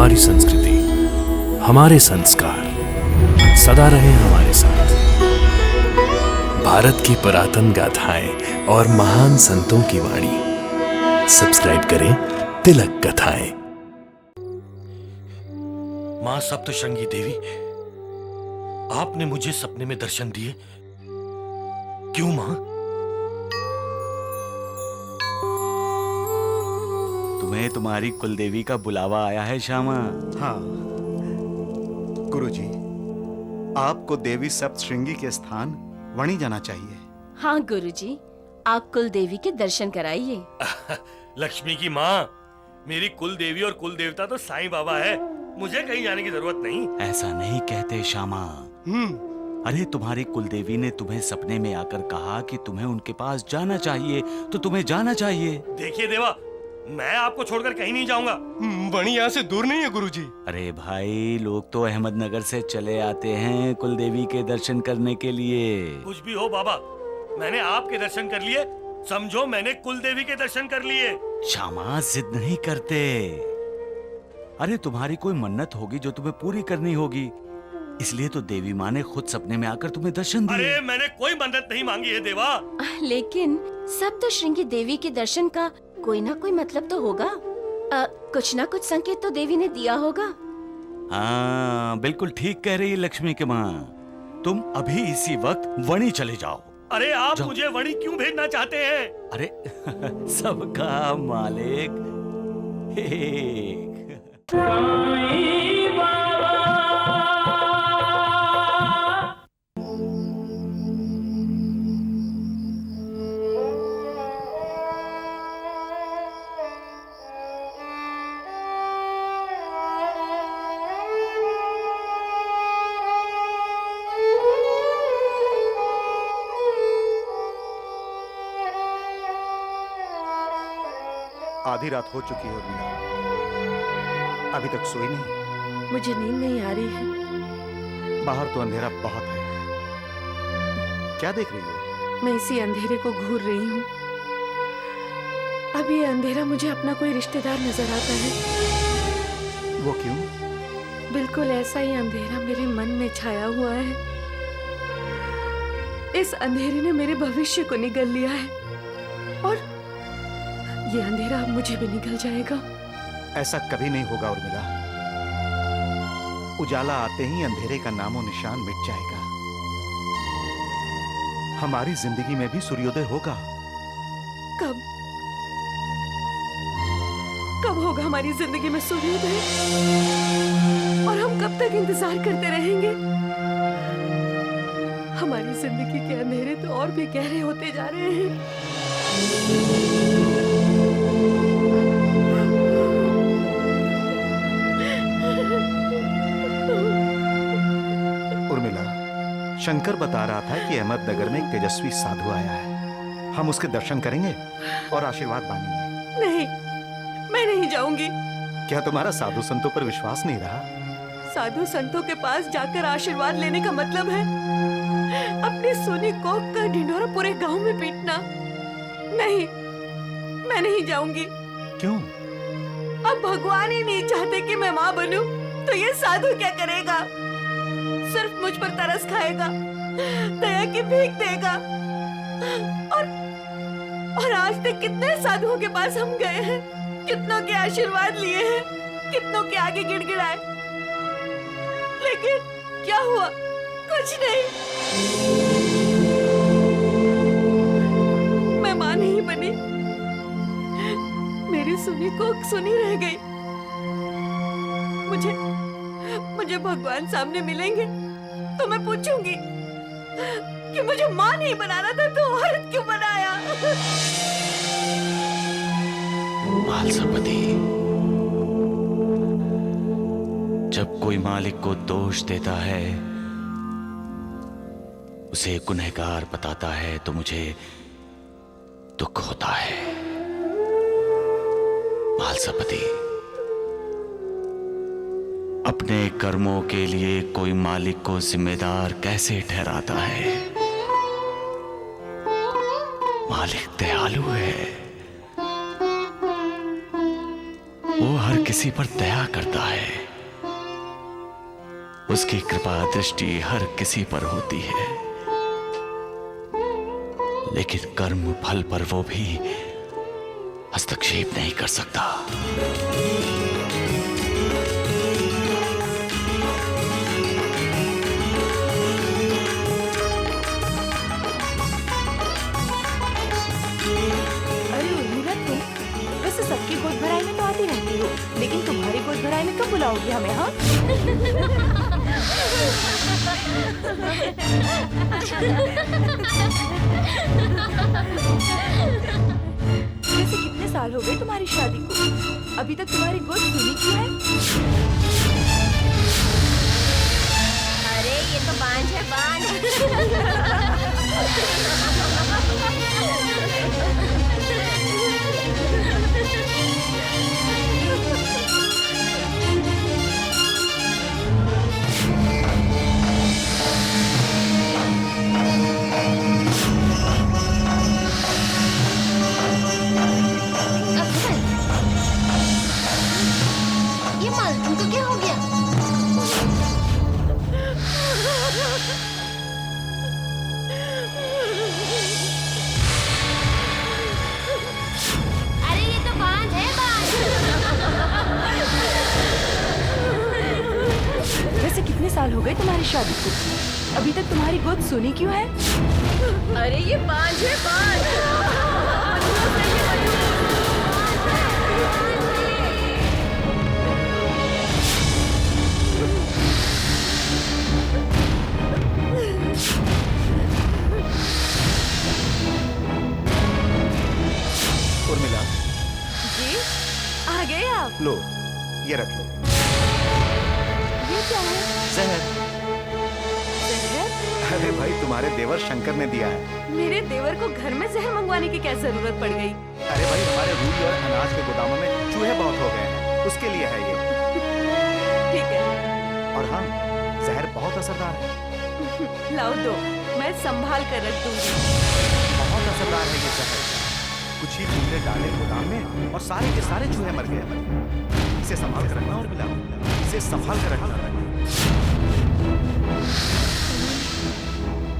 हमारी संस्कृति, हमारे संस्कार सदा रहे हमारे साथ। भारत की पुरातन गाथाएं और महान संतों की वाणी। सब्सक्राइब करें तिलक कथाएं। मां सप्तशृंगी देवी, आपने मुझे सपने में दर्शन दिए। क्यों मां? तुम्हें तुम्हारी कुलदेवी का बुलावा आया है श्यामा। हाँ गुरुजी, आपको देवी सप्तशृंगी के स्थान वणी जाना चाहिए। हाँ गुरुजी, आप कुल देवी के दर्शन कराइए। लक्ष्मी की मां, मेरी कुल देवी और कुल देवता तो साईं बाबा है। मुझे कहीं जाने की जरूरत नहीं। ऐसा नहीं कहते श्यामा। अरे तुम्हारी कुलदेवी ने तुम्हें सपने में आकर कहा कि तुम्हें उनके पास जाना चाहिए, तो तुम्हें जाना चाहिए। देखिए देवा, मैं आपको छोड़कर कहीं नहीं जाऊंगा। वणी यहाँ से दूर नहीं है गुरुजी। अरे भाई, लोग तो अहमदनगर से चले आते हैं कुलदेवी के दर्शन करने के लिए। कुछ भी हो बाबा, मैंने आपके दर्शन कर लिए, समझो मैंने कुल देवी के दर्शन कर लिए। श्यामा, जिद नहीं करते। अरे तुम्हारी कोई मन्नत होगी जो तुम्हें पूरी करनी होगी, इसलिए तो देवी माँ ने खुद सपने में आकर तुम्हें दर्शन दिए। अरे मैंने कोई मन्नत नहीं मांगी है देवा। लेकिन सप्तशृंगी देवी के दर्शन का कोई ना कोई मतलब तो होगा। कुछ ना कुछ संकेत तो देवी ने दिया होगा। हाँ, बिल्कुल ठीक कह रही है लक्ष्मी की माँ। तुम अभी इसी वक्त वणी चले जाओ। अरे आप जाओ। मुझे वणी क्यों भेजना चाहते हैं? अरे सबका मालिक एक। आधी रात हो चुकी है उर्मिला, अभी तक सोई नहीं। मुझे नींद नहीं आ रही है। बाहर तो अंधेरा बहुत है। क्या देख रही हो? मैं इसी अंधेरे को घूर रही हूँ। अब ये अंधेरा मुझे अपना कोई रिश्तेदार नजर आता है। वो क्यों? बिल्कुल ऐसा ही अंधेरा मेरे मन में छाया हुआ है। इस अंधेरे ने मेरे भविष्य को निगल लिया है और ये अंधेरा अब मुझे भी निगल जाएगा। ऐसा कभी नहीं होगा उर्मिला। उजाला आते ही अंधेरे का नामो निशान मिट जाएगा। हमारी जिंदगी में भी सूर्योदय होगा। कब कब होगा हमारी जिंदगी में सूर्योदय? और हम कब तक इंतजार करते रहेंगे? हमारी जिंदगी के अंधेरे तो और भी गहरे होते जा रहे हैं। उर्मिला, शंकर बता रहा था कि अहमदनगर में एक तेजस्वी साधु आया है। हम उसके दर्शन करेंगे और आशीर्वाद मांगेंगे। नहीं, मैं नहीं जाऊंगी। क्या तुम्हारा साधु संतों पर विश्वास नहीं रहा? साधु संतों के पास जाकर आशीर्वाद लेने का मतलब है अपनी सोनी कोख का ढिंढोरा पूरे गांव में पीटना। नहीं, मैं नहीं जाऊंगी। क्यों? अब भगवान ही नहीं चाहते कि मैं माँ बनूं, तो ये साधु क्या करेगा? सिर्फ मुझ पर तरस खाएगा, दया की भीख देगा। और आज तक कितने साधुओं के पास हम गए हैं, कितनों के आशीर्वाद लिए हैं, कितनों के आगे गिड़गिड़ाए, लेकिन क्या हुआ? कुछ नहीं। मैं मां नहीं बनी, मेरी सुनी को सुनी रह गई। मुझे भगवान सामने मिलेंगे तो मैं पूछूंगी कि मुझे मां नहीं बनाना था तो औरत क्यों बनाया? मालसपति, जब कोई मालिक को दोष देता है, उसे गुनहगार बताता है, तो मुझे दुख होता है। मालसपति, अपने कर्मों के लिए कोई मालिक को जिम्मेदार कैसे ठहराता है? मालिक दयालु है, वो हर किसी पर दया करता है। उसकी कृपा दृष्टि हर किसी पर होती है, लेकिन कर्म फल पर वो भी हस्तक्षेप नहीं कर सकता। अरे उर्मिला, तुम वैसे सबकी गोद भराई में तो आती रहती हो, लेकिन तुम्हारी गोद भराई में कब बुलाओगी हमें? हाँ, वैसे कितने साल हो गए तुम्हारी शादी को? अभी तक तुम्हारी गोद सुनी क्यों है? अरे ये तो बांझ है, बांझ। ये माल तुमको क्या हो गया? अरे ये तो बांझ है, बांझ। वैसे कितने साल हो गए तुम्हारी शादी को? अभी तक तुम्हारी गोद सुनी क्यों है? अरे ये बांझ है, बांझ। उर्मिला, जी, आ गए आप? लो, ये रख लो। ये क्या है? जहर। जहर? अरे भाई, तुम्हारे देवर शंकर ने दिया है। मेरे देवर को घर में जहर मंगवाने की क्या जरूरत पड़ गई? अरे भाई, हमारे रूई और अनाज के गोदामों में चूहे बहुत हो गए हैं, उसके लिए है ये। ठीक है, और हाँ, जहर बहुत असरदार है। लाओ दो, मैं संभाल कर रख दूंगी। बहुत असरदार है ये जहर। कुछ ही चूहे डाले गोदाम में और सारे के सारे चूहे मर गए। इसे संभाल कर रखना उर्मिला, इसे संभाल कर रखना।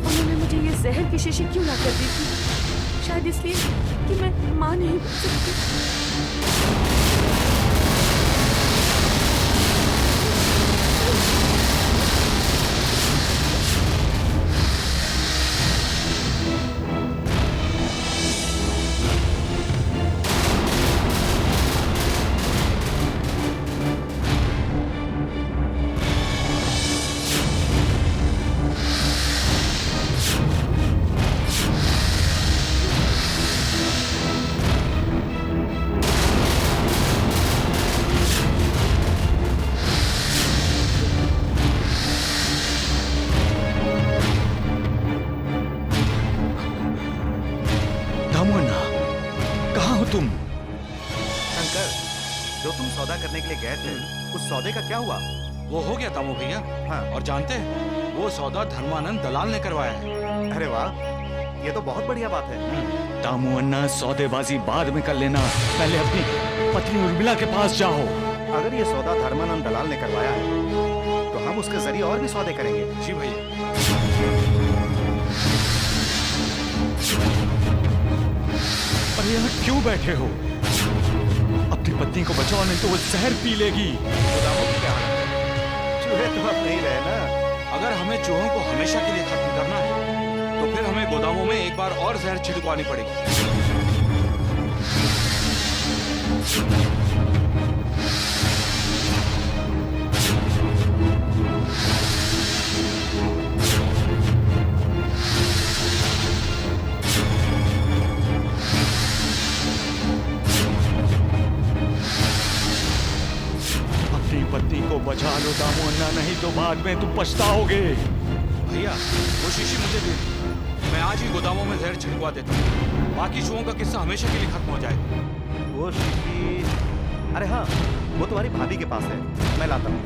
उन्होंने मुझे ये जहर की शीशी क्यों ना कर दी थी? शायद इसलिए कि मैं मां नहीं बन सकती। दामुअन्ना, कहाँ हो तुम? शंकर, जो तुम सौदा करने के लिए गए थे, उस सौदे का क्या हुआ? वो हो गया दामू भैया। हाँ। और जानते हैं, वो सौदा धर्मानंद दलाल ने करवाया है। अरे वाह, ये तो बहुत बढ़िया बात है। दामुअन्ना, सौदेबाजी बाद में कर लेना, पहले अपनी पत्नी उर्मिला के पास जाओ। अगर ये सौदा धर्मानंद दलाल ने करवाया है, तो हम उसके जरिए और भी सौदे करेंगे। जी भैया। अरे यहाँ क्यों बैठे हो? अपनी पत्नी को बचाओ, नहीं तो वो जहर पी लेगी। गोदामों की क्या हालत है? चूहे तो अब नहीं रहे ना। अगर हमें चूहों को हमेशा के लिए खत्म करना है, तो फिर हमें गोदामों में एक बार और जहर छिड़कवानी पड़ेगी। अपनी पत्नी को बचा लो दामुअन्ना, नहीं तो बाद में तुम पछताओगे। भैया, वो शीशी मुझे दे दी। मैं आज ही गोदामों में जहर छिड़कवा देता हूँ। बाकी चूहों का किस्सा हमेशा के लिए खत्म हो जाएगा। वो शीशी, अरे हाँ, वो तुम्हारी भाभी के पास है, मैं लाता हूँ।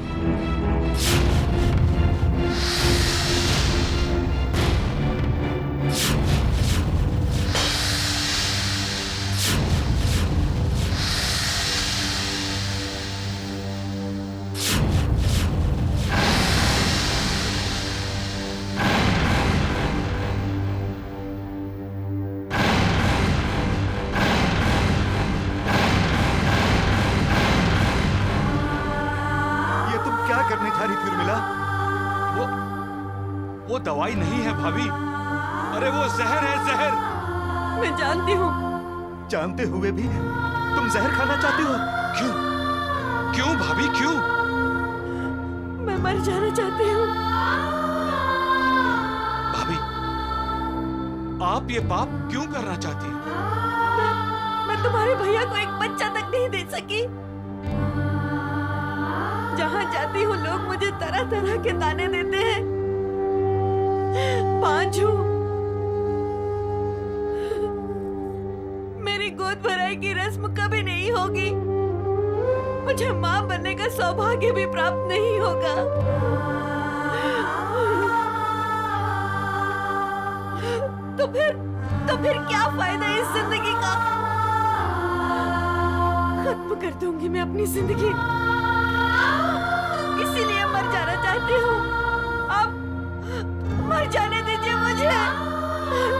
उर्मिला, वो दवाई नहीं है भाभी। अरे वो जहर है, जहर। मैं जानती हूँ। जानते हुए भी तुम जहर खाना चाहती हो? क्यों? क्यों भाभी, क्यों? मैं मर जाना चाहती हूँ। भाभी, आप ये पाप क्यों करना चाहती हैं? मैं तुम्हारे भैया को एक बच्चा तक नहीं दे सकी। जहाँ जाती हूँ लोग मुझे तरह तरह के ताने देते हैं। पांचू, मेरी गोद भराई की रस्म कभी नहीं होगी। मुझे माँ बनने का सौभाग्य भी प्राप्त नहीं होगा। तो फिर क्या फायदा इस जिंदगी का? खत्म कर दूंगी मैं अपनी जिंदगी। इसीलिए मर जाना चाहती हूँ। अब मर जाने दीजिए मुझे।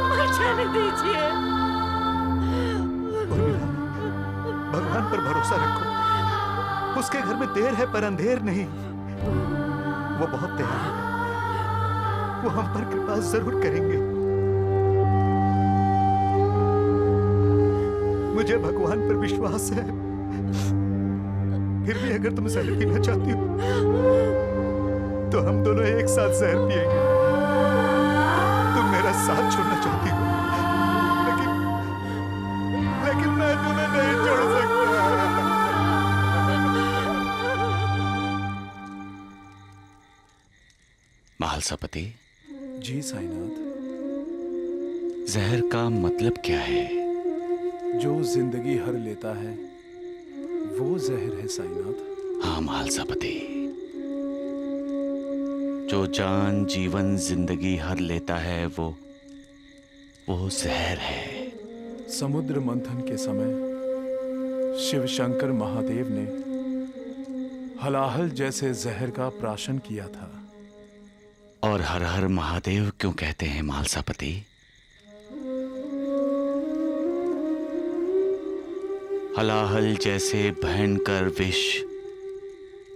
मर जाने दीजिए। उर्मिला, भगवान पर भरोसा रखो। उसके घर में देर है पर अंधेर नहीं। वो बहुत तैयार है। वो हम पर कृपा जरूर करेंगे। मुझे भगवान पर विश्वास है। फिर भी अगर तुम जहर पीना चाहती हो तो हम दोनों एक साथ जहर पिएंगे। तुम मेरा साथ छोड़ना चाहती हो, लेकिन मैं तुम्हें नहीं छोड़ सकता। महालसापति, जी साईनाथ। जहर का मतलब क्या है? जो जिंदगी हर लेता है वो जहर है साईनाथ। हाँ महालसापति, जो जान जीवन जिंदगी हर लेता है वो जहर है। समुद्र मंथन के समय शिव शंकर महादेव ने हलाहल जैसे जहर का प्राशन किया था। और हर हर महादेव क्यों कहते हैं महालसापति? हलाहल जैसे भयंकर विष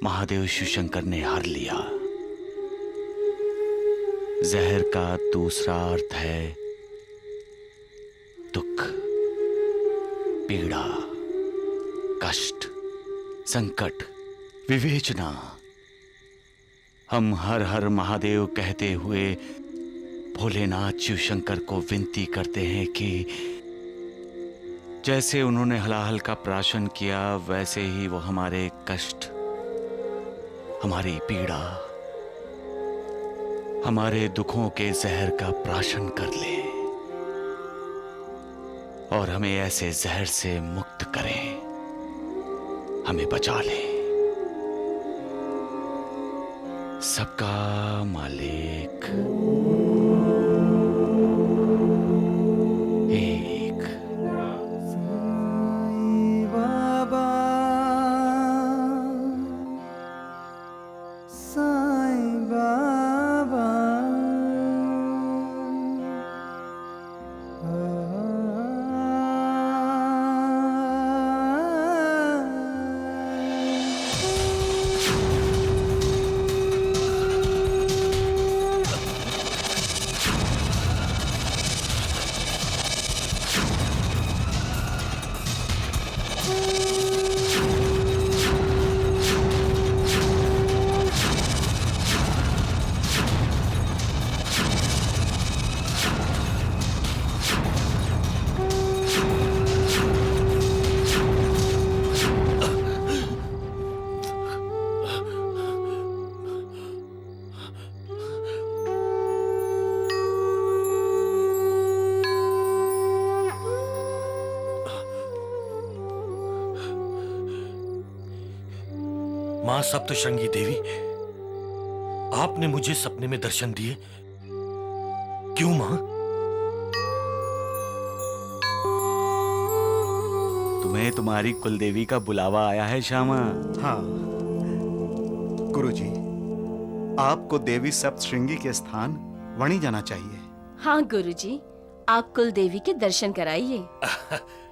महादेव शिवशंकर ने हर लिया। जहर का दूसरा अर्थ है दुख, पीड़ा, कष्ट, संकट, विवेचना। हम हर हर महादेव कहते हुए भोलेनाथ शिवशंकर को विनती करते हैं कि जैसे उन्होंने हलाहल का प्राशन किया वैसे ही वो हमारे कष्ट, हमारी पीड़ा, हमारे दुखों के जहर का प्राशन कर ले और हमें ऐसे जहर से मुक्त करें, हमें बचा ले। सबका मालिक एक। मां सप्तशृंगी देवी, आपने मुझे सपने में दर्शन दिए। क्यों मां? तुम्हें तुम्हारी कुलदेवी का बुलावा आया है श्यामा। हाँ गुरुजी, आपको देवी सप्तशृंगी के स्थान वणी जाना चाहिए। हाँ गुरुजी, आप कुल देवी के दर्शन कराइए।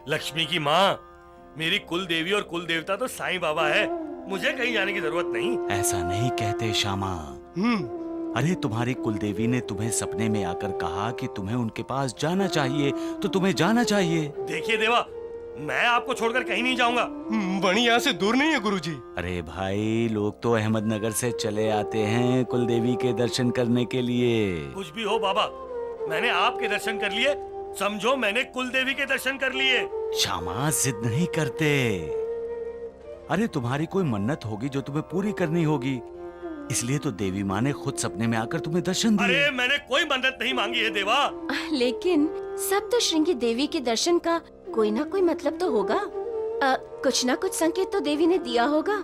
लक्ष्मी की मां, मेरी कुल देवी और कुल देवता तो साईं बाबा है। मुझे कहीं जाने की जरूरत नहीं। ऐसा नहीं कहते श्यामा। अरे तुम्हारी कुलदेवी ने तुम्हें सपने में आकर कहा कि तुम्हें उनके पास जाना चाहिए, तो तुम्हें जाना चाहिए। देखिए देवा, मैं आपको छोड़कर कहीं नहीं जाऊंगा। वणी यहाँ से दूर नहीं है गुरुजी। अरे भाई, लोग तो अहमदनगर से चले आते हैं कुलदेवी के दर्शन करने के लिए। कुछ भी हो बाबा, मैंने आपके दर्शन कर लिए, समझो मैंने कुल देवी के दर्शन कर लिए। श्यामा, जिद नहीं करते। अरे तुम्हारी कोई मन्नत होगी जो तुम्हें पूरी करनी होगी, इसलिए तो देवी माँ ने खुद सपने में आकर तुम्हें दर्शन दिए। अरे मैंने कोई मन्नत नहीं मांगी है देवा। लेकिन सप्तश्रृंगी देवी के दर्शन का कोई ना कोई मतलब तो होगा। कुछ ना कुछ संकेत तो देवी ने दिया होगा।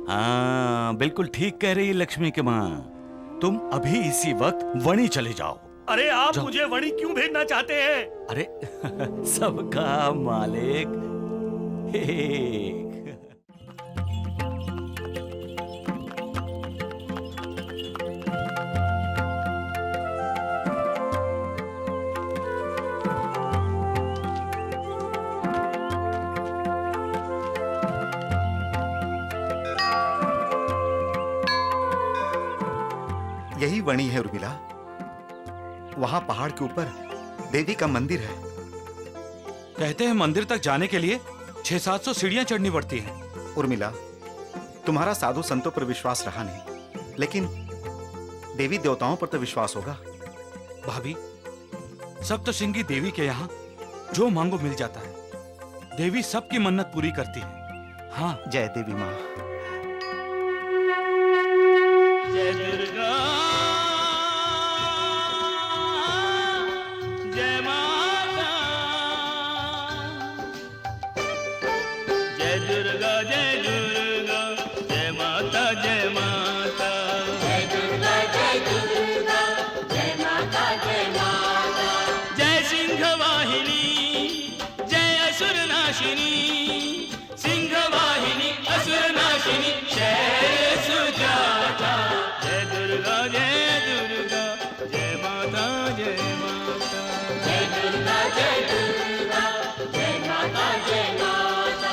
हाँ, बिल्कुल ठीक कह रही है लक्ष्मी की माँ। तुम अभी इसी वक्त वणी चले जाओ। अरे आप मुझे वणी क्यों भेजना चाहते हैं? अरे सबका मालिक एक। यही वणी है उर्मिला। वहां पहाड़ के ऊपर देवी का मंदिर है। कहते हैं मंदिर तक जाने के लिए 600-700 सीढ़ियां चढ़नी पड़ती हैं। उर्मिला, तुम्हारा साधु संतों पर विश्वास रहा नहीं, लेकिन देवी देवताओं पर तो विश्वास होगा। भाभी, सप्तशृंगी देवी के यहाँ जो मांगो मिल जाता है। देवी सबकी मन्नत पूरी करती है। हाँ, जय देवी माँ। जय दुर्गा, जय माता, जय दुर्गा, जय दुर्गा, जय माता, जय माता, जय दुर्गा, जय दुर्गा, जय माता, जय माता, जय सिंह वाहिनी, जय असुर नाशिनी, सिंह वाहिनी, असुर नाशिनी, शैल सुजाता, जय दुर्गा, जय दुर्गा, जय माता, जय माता, जय दुर्गा, जय दुर्गा, जय माता, जय माता।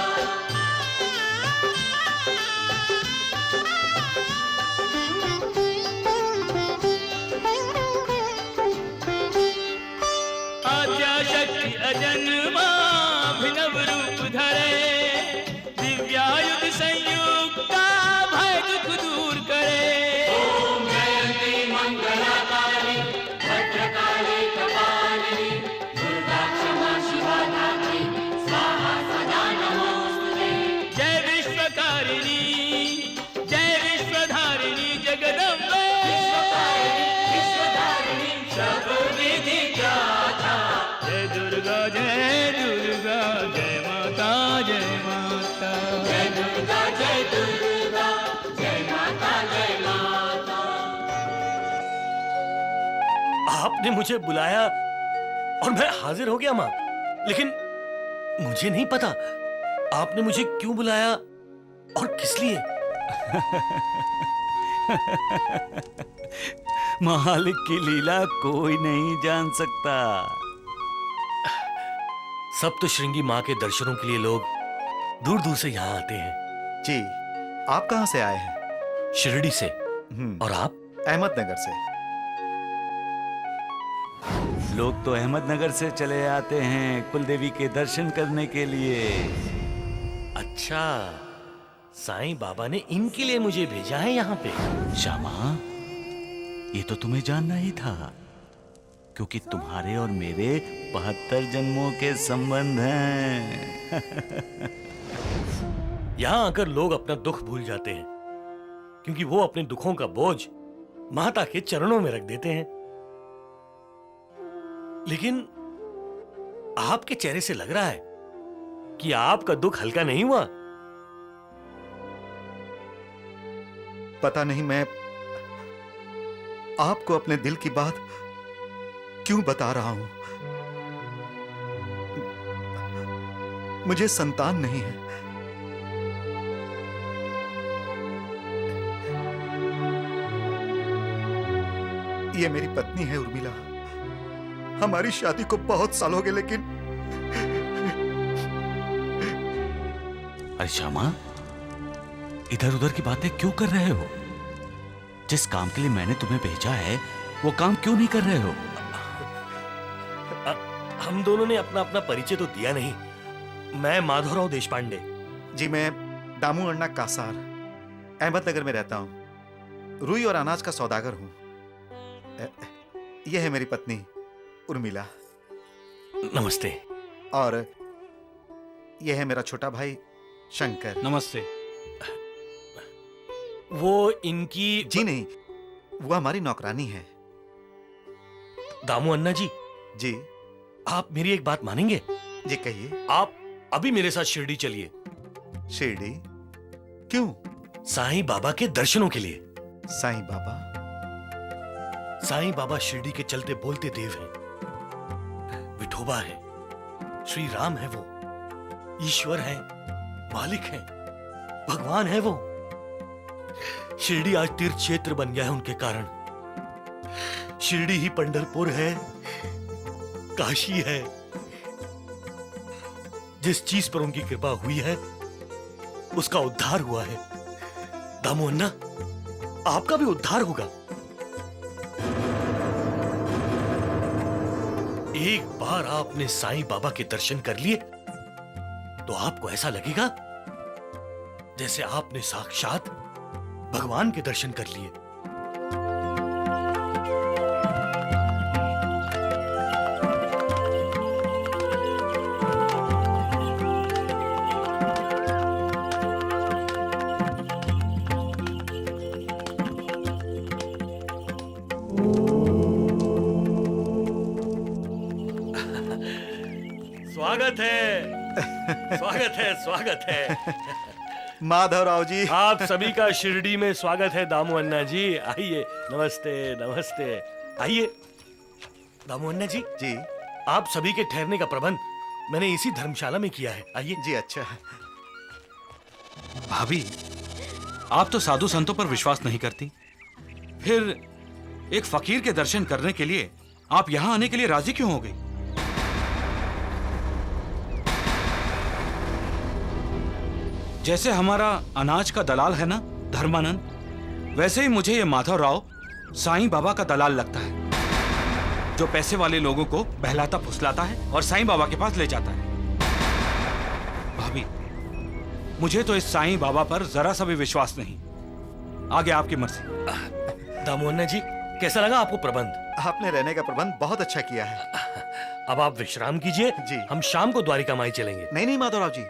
आद्या शक्ति अजन्मा अभिनव रूप धरे, दिव्यायुध संयुक्ता भय दुख दूर करे। ओम जयंती मंगलाकाली भद्रकाली कपालिनी, दुर्गा क्षमा शिवा धात्री, स्वाहा सदा नमोस्तुते। जय विश्वकारिणी, जय विश्वधारिणी जगदम्बे, विश्वधारिणी सब विधि ज्ञाता। जय दुर्गा, जय दुर्गा, जय माता, जय माता, जय दुर्गा, जय दुर्गा, जय माता, जय माता। आपने मुझे बुलाया और मैं हाजिर हो गया माँ, लेकिन मुझे नहीं पता आपने मुझे क्यों बुलाया और किस लिए। मालिक की लीला कोई नहीं जान सकता। सप्तश्रृंगी माँ के दर्शनों के लिए लोग दूर दूर से यहाँ आते हैं। जी, आप कहाँ से आए हैं? शिरडी से। और आप? अहमदनगर से। लोग तो अहमदनगर से चले आते हैं कुलदेवी के दर्शन करने के लिए। अच्छा, साईं बाबा ने इनके लिए मुझे भेजा है यहाँ पे। श्यामा, ये तो तुम्हें जानना ही था, क्योंकि तुम्हारे और मेरे 72 जन्मों के संबंध हैं। यहाँ आकर लोग अपना दुख भूल जाते हैं, क्योंकि वो अपने दुखों का बोझ माता के चरणों में रख देते हैं। लेकिन आपके चेहरे से लग रहा है कि आपका दुख हल्का नहीं हुआ। पता नहीं मैं आपको अपने दिल की बात क्यों बता रहा हूं। मुझे संतान नहीं है। ये मेरी पत्नी है उर्मिला। हमारी शादी को बहुत साल हो गए, लेकिन अरे श्यामा, इधर उधर की बातें क्यों कर रहे हो? जिस काम के लिए मैंने तुम्हें भेजा है वो काम क्यों नहीं कर रहे हो? हम दोनों ने अपना अपना परिचय तो दिया नहीं। मैं माधवराव देशपांडे। जी मैं दामू अण्णा कासार अहमदनगर में रहता हूँ। रुई और अनाज का सौदागर हूँ। यह है मेरी पत्नी उर्मिला। नमस्ते। और यह है मेरा छोटा भाई शंकर। नमस्ते। वो इनकी जी नहीं, वो हमारी नौकरानी है। दामू अन्ना जी, जी आप मेरी एक बात मानेंगे? जी कहिए। आप अभी मेरे साथ शिरडी चलिए। शिरडी क्यों? साईं बाबा के दर्शनों के लिए। साईं बाबा? साईं बाबा शिरडी के चलते बोलते देव हैं, विठोबा है, श्री राम है, वो ईश्वर है, मालिक है, भगवान है वो। शिरडी आज तीर्थ क्षेत्र बन गया है उनके कारण। शिरडी ही पंढरपुर है, काशी है। जिस चीज पर उनकी कृपा हुई है उसका उद्धार हुआ है। दामू अन्ना, आपका भी उद्धार होगा। एक बार आपने साईं बाबा के दर्शन कर लिए तो आपको ऐसा लगेगा जैसे आपने साक्षात भगवान के दर्शन कर लिए। स्वागत है, स्वागत है, स्वागत है। माधवराव जी। आप सभी का शिरडी में स्वागत है। दामू अन्ना जी आइए। नमस्ते नमस्ते, आइए। दामू अन्ना जी, जी आप सभी के ठहरने का प्रबंध मैंने इसी धर्मशाला में किया है। आइए। जी अच्छा। भाभी, आप तो साधु संतों पर विश्वास नहीं करती, फिर एक फकीर के दर्शन करने के लिए आप यहां आने के लिए राजी क्यों हो गई? जैसे हमारा अनाज का दलाल है ना धर्मानंद, वैसे ही मुझे ये माधवराव साईं बाबा का दलाल लगता है, जो पैसे वाले लोगों को बहलाता फुसलाता है और साईं बाबा के पास ले जाता है। भाभी, मुझे तो इस साईं बाबा पर जरा सा भी विश्वास नहीं। आगे आपकी मर्जी। दामू अन्ना जी, कैसा लगा आपको प्रबंध? आपने रहने का प्रबंध बहुत अच्छा किया है। अब आप विश्राम कीजिए। जी। हम शाम को द्वारिका माई चलेंगे। नहीं नहीं माधवराव जी,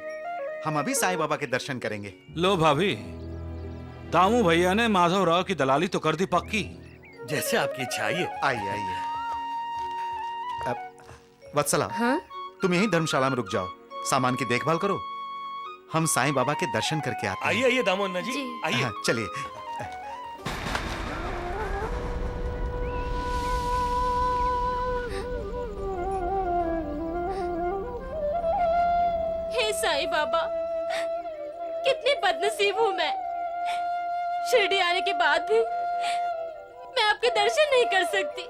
हम अभी साईं बाबा के दर्शन करेंगे। लो भाभी, दामू भैया ने माधवराव की दलाली तो कर दी पक्की। जैसे आपकी इच्छा। आइए आइए आइए। वत्सला, हाँ? तुम यहीं धर्मशाला में रुक जाओ, सामान की देखभाल करो। हम साईं बाबा के दर्शन करके आते हैं। आइए आइए दामू अन्ना जी, जी। आइए। हाँ, चलिए। हे साईं बाबा, कितनी बदनसीब हूँ मैं। शिरडी आने के बाद भी मैं आपके दर्शन नहीं कर सकती।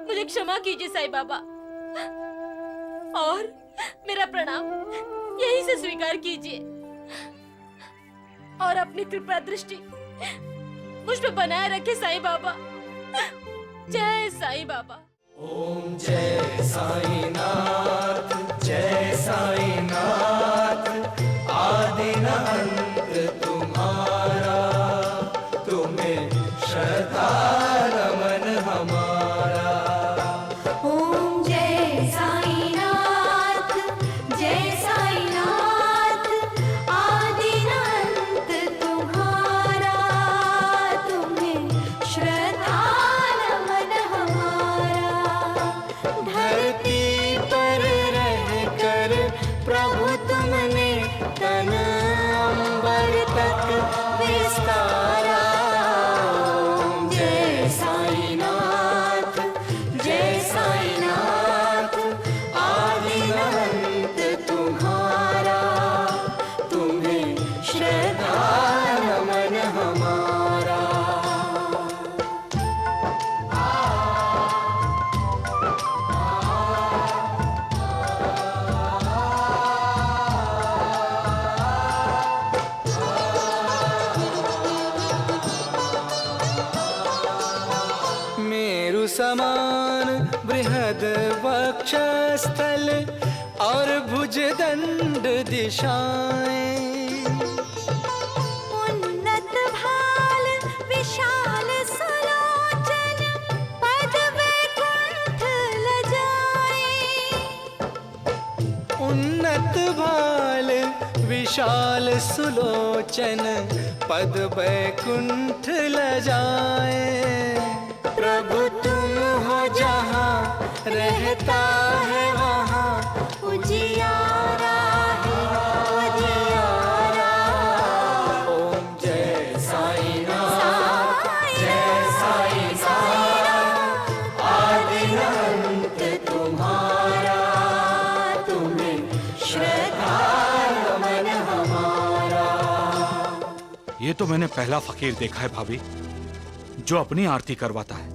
मुझे क्षमा कीजिए साईं बाबा, और मेरा प्रणाम यहीं से स्वीकार कीजिए और अपनी कृपा दृष्टि मुझ पे बनाए रखे साईं बाबा। जय साईं बाबा। ओम जय साईनाथ, जय साईनाथ। आदि न अंत तुम्हारा, तुम्हें श्रद्धा नमन हमारा। ओम जय साईनाथ, जय साईनाथ। आदि अनंत तुम्हारा, तुम्हें श्रद्धा नमन हमारा। धरती पर रहकर प्रभु तुमने तन अंबर तक विस्तारा। ओम जय साईनाथ, जय साईनाथ। आदि अनंत तुम्हारा, तुम्हें श्रद्धा नमन हमारा। समान बृहद वक्षस्थल और भुजदंड दिशाएं, उन्नत भाल विशाल सुलोचन पद वैकुंठ लजाए। उन्नत भाल विशाल सुलोचन पद वैकुंठ लजाए। प्रभु तुम हो जहाँ रहता है वहाँ उजियारा है उजियारा। ओम जय साईं नाथ जय साईं नाथ, आदि अंत तुम्हारा, तुम्हें श्रद्धा नमन हमारा। ये तो मैंने पहला फकीर देखा है भाभी जो अपनी आरती करवाता है।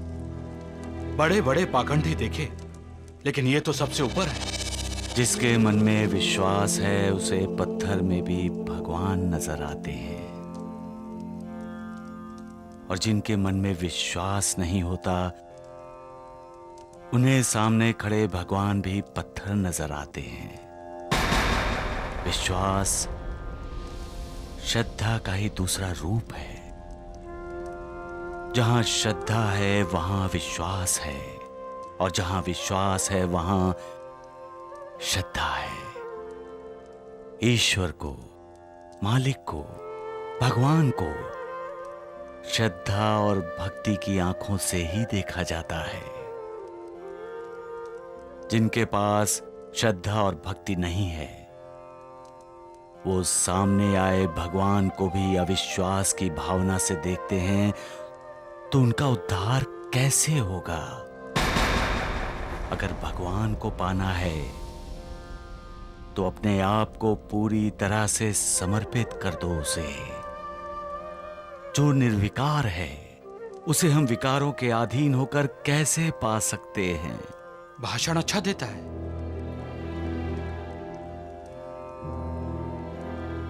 बड़े बड़े पाखंडी देखे, लेकिन ये तो सबसे ऊपर है। जिसके मन में विश्वास है उसे पत्थर में भी भगवान नजर आते हैं, और जिनके मन में विश्वास नहीं होता उन्हें सामने खड़े भगवान भी पत्थर नजर आते हैं। विश्वास श्रद्धा का ही दूसरा रूप है। जहां श्रद्धा है वहां विश्वास है, और जहां विश्वास है वहां श्रद्धा है। ईश्वर को, मालिक को, भगवान को श्रद्धा और भक्ति की आंखों से ही देखा जाता है। जिनके पास श्रद्धा और भक्ति नहीं है वो सामने आए भगवान को भी अविश्वास की भावना से देखते हैं, तो उनका उद्धार कैसे होगा? अगर भगवान को पाना है तो अपने आप को पूरी तरह से समर्पित कर दो उसे। जो निर्विकार है उसे हम विकारों के अधीन होकर कैसे पा सकते हैं? भाषण अच्छा देता है।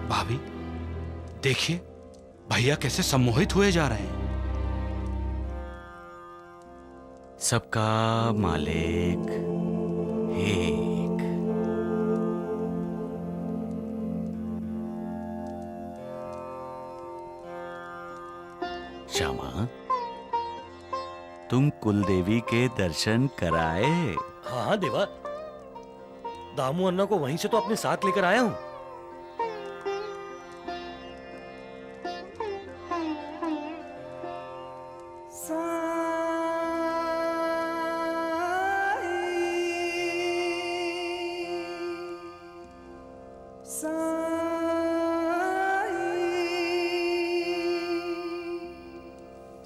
भाभी देखिए भैया कैसे सम्मोहित हुए जा रहे हैं। सबका मालिक एक। श्यामा, तुम कुलदेवी के दर्शन कराए? हाँ हाँ देवा, दामू अन्ना को वहीं से तो अपने साथ लेकर आया हूँ।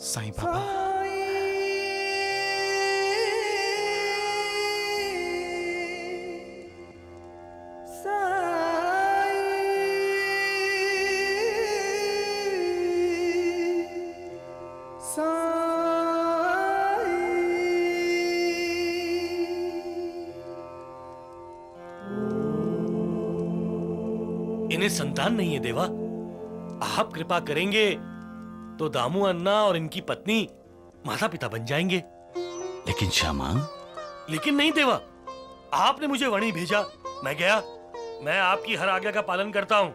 साईं बाबा, इन्हें संतान नहीं है देवा। आप कृपा करेंगे तो दामू अन्ना और इनकी पत्नी माता पिता बन जाएंगे। लेकिन श्यामा, लेकिन नहीं देवा, आपने मुझे वणी भेजा, मैं गया। मैं आपकी हर आज्ञा का पालन करता हूँ।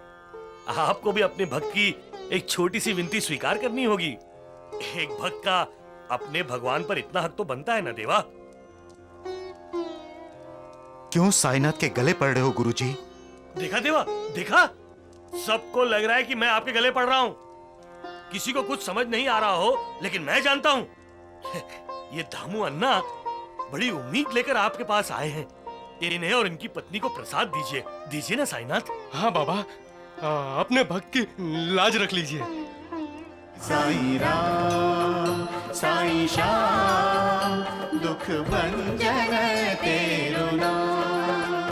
आपको भी अपने भक्त की एक छोटी सी विनती स्वीकार करनी होगी। एक भक्त का अपने भगवान पर इतना हक तो बनता है ना देवा। क्यों साईनाथ के गले पड़ रहे हो गुरुजी? देखा देवा, देखा, सबको लग रहा है कि मैं आपके गले पड़ रहा हूँ। किसी को कुछ समझ नहीं आ रहा हो, लेकिन मैं जानता हूँ। ये दामू अन्ना बड़ी उम्मीद लेकर आपके पास आए हैं। इन्हें और इनकी पत्नी को प्रसाद दीजिए, दीजिए ना साईनाथ। हाँ बाबा, अपने भक्त की लाज रख लीजिए। साईं राम साईं श्याम दुख भंजन तेरो नाम।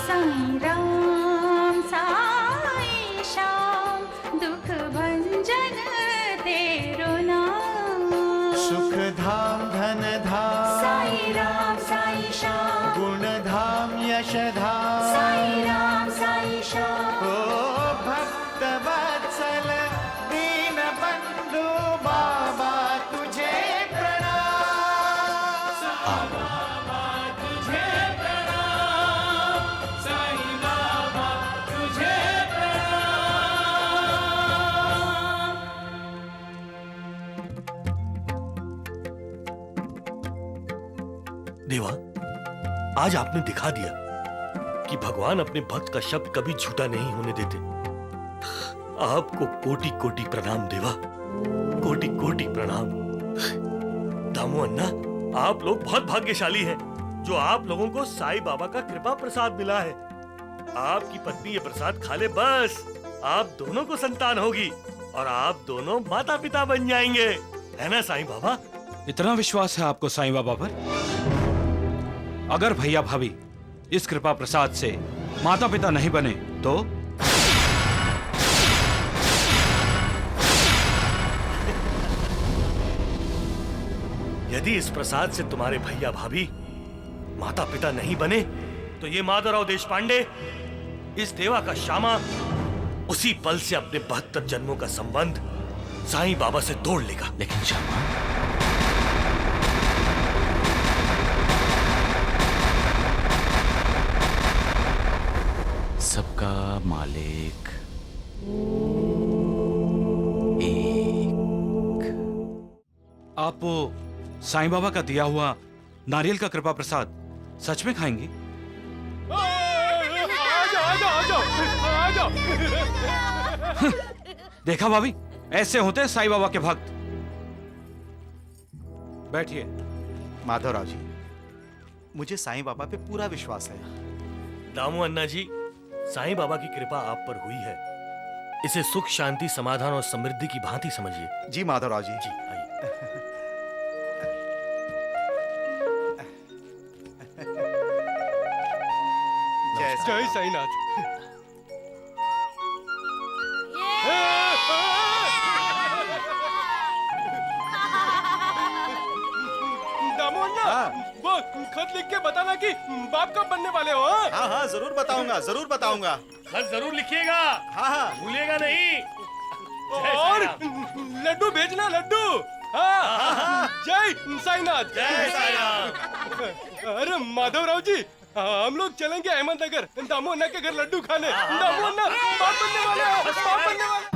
साईं राम साईं श्याम दुख भंजन तेरो नाम। सुख धाम धन धाम साईं राम साईं श्याम गुण धाम यश धाम साईं राम साईं श्याम। ओ भक्त वत्सल दीन बंधु बाबा तुझे प्रणाम। देवा, आज आपने दिखा दिया कि भगवान अपने भक्त का शब्द कभी झूठा नहीं होने देते। आपको कोटि कोटि प्रणाम देवा, कोटि कोटि प्रणाम। दामू अन्ना, आप लोग बहुत भाग्यशाली हैं जो आप लोगों को साईं बाबा का कृपा प्रसाद मिला है। आपकी पत्नी ये प्रसाद खा ले, बस आप दोनों को संतान होगी और आप दोनों माता पिता बन जाएंगे, है ना साईं बाबा? इतना विश्वास है आपको साईं बाबा पर? अगर भैया भाभी इस कृपा प्रसाद से माता पिता नहीं बने तो? यदि इस प्रसाद से तुम्हारे भैया भाभी माता पिता नहीं बने तो ये माधवराव देशपांडे, इस देवा का श्यामा, उसी पल से अपने 72 जन्मों का संबंध साईं बाबा से तोड़ लेगा। लेकिन श्यामा, सबका मालिक एक। आप वो साईं बाबा का दिया हुआ नारियल का कृपा प्रसाद सच में खाएंगी? आ जाओ। देखा भाभी, ऐसे होते हैं साईं बाबा के भक्त। बैठिए। माधवराव जी, मुझे साईं बाबा पे पूरा विश्वास है। दामू अन्ना जी, साईं बाबा की कृपा आप पर हुई है, इसे सुख, शांति, समाधान और समृद्धि की भांति समझिए। जी माधवराव जी। जी आइए। जय साईनाथ। दामू अन्ना, वो खत लिख के बताना कि बाप कब बनने वाले हो। हाँ हाँ, जरूर बताऊंगा, जरूर बताऊंगा। खत जरूर लिखिएगा, हाँ हाँ, भूलिएगा नहीं। और लड्डू भेजना, लड्डू। हाँ, जय साईनाथ। जय साईनाथ। अरे माधवराव जी, हम लोग चलेंगे अहमदनगर दामू अन्ना के घर लड्डू खाने। दामू अन्ना बाप बनने वाले हैं, बाप बनने वाले।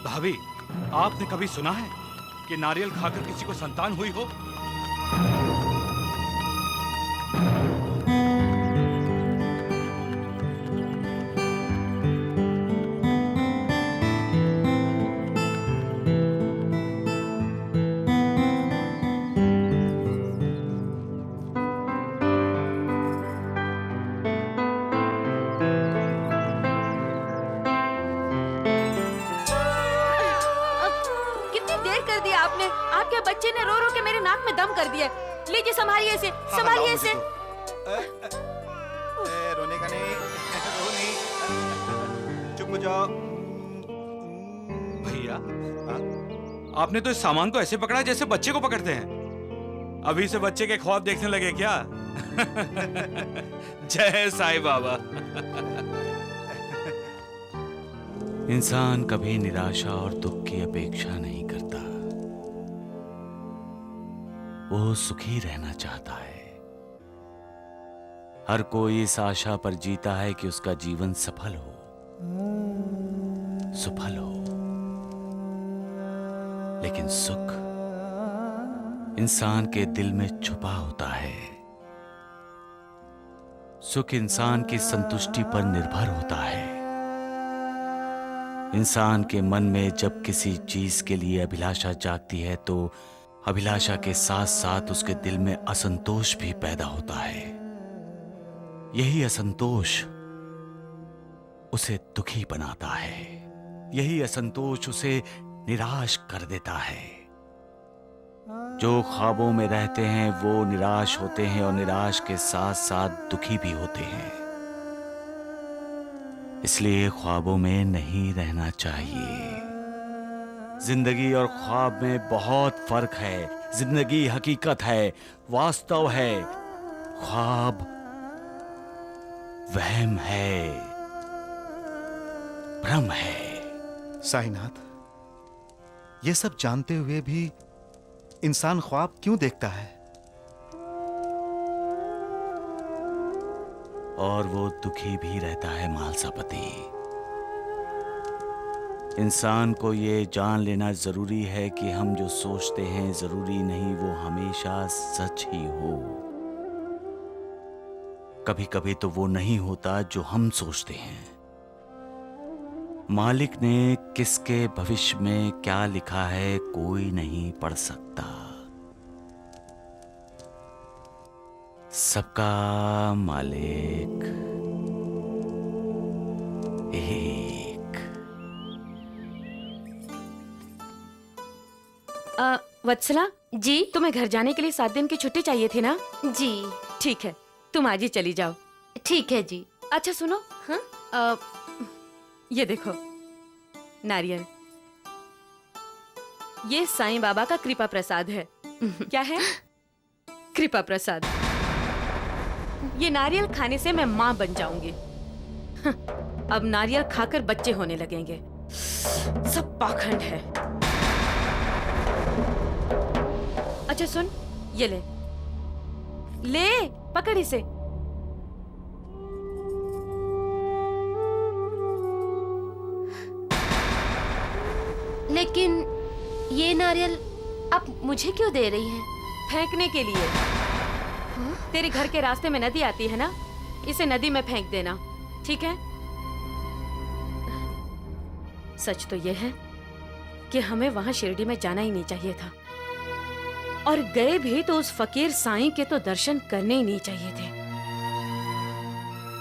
भाभी, आपने कभी सुना है कि नारियल खाकर किसी को संतान हुई हो? आपके बच्चे ने रो रो के मेरे नाक में दम कर दिया। लीजिए, संभालिए इसे, संभालिए इसे। रोने का नहीं, रो नहीं, चुप हो जाओ। भैया, आपने तो इस सामान को ऐसे पकड़ा जैसे बच्चे को पकड़ते हैं। अभी से बच्चे के ख्वाब देखने लगे क्या? जय साईं बाबा। इंसान कभी निराशा और दुख की अपेक्षा नहीं करता, वो सुखी रहना चाहता है। हर कोई इस आशा पर जीता है कि उसका जीवन सफल हो, सुफल हो। लेकिन सुख इंसान के दिल में छुपा होता है। सुख इंसान की संतुष्टि पर निर्भर होता है। इंसान के मन में जब किसी चीज के लिए अभिलाषा जागती है तो अभिलाषा के साथ साथ उसके दिल में असंतोष भी पैदा होता है। यही असंतोष उसे दुखी बनाता है। यही असंतोष उसे निराश कर देता है। जो ख्वाबों में रहते हैं वो निराश होते हैं और निराश के साथ साथ दुखी भी होते हैं। इसलिए ख्वाबों में नहीं रहना चाहिए। जिंदगी और ख्वाब में बहुत फर्क है। जिंदगी हकीकत है, वास्तव है। ख्वाब वहम है, भ्रम है। साईनाथ, ये सब जानते हुए भी इंसान ख्वाब क्यों देखता है? और वो दुखी भी रहता है मालसापति। इंसान को ये जान लेना जरूरी है कि हम जो सोचते हैं जरूरी नहीं वो हमेशा सच ही हो। कभी कभी तो वो नहीं होता जो हम सोचते हैं। मालिक ने किसके भविष्य में क्या लिखा है कोई नहीं पढ़ सकता। सबका मालिक एक। वत्सला जी तुम्हें घर जाने के लिए 7 दिन की छुट्टी चाहिए थी ना? जी ठीक है, तुम आज ही चली जाओ। ठीक है जी। अच्छा सुनो, हाँ ये देखो नारियल, ये साईं बाबा का कृपा प्रसाद है। क्या है? कृपा प्रसाद। ये नारियल खाने से मैं माँ बन जाऊंगी। अब नारियल खाकर बच्चे होने लगेंगे। सब पाखंड है। अच्छा सुन, ये ले ले, पकड़ इसे। लेकिन ये नारियल आप मुझे क्यों दे रही हैं? फेंकने के लिए। तेरे घर के रास्ते में नदी आती है ना, इसे नदी में फेंक देना, ठीक है? सच तो यह है कि हमें वहां शिरडी में जाना ही नहीं चाहिए था, और गए भी तो उस फकीर साईं के तो दर्शन करने ही नहीं चाहिए थे।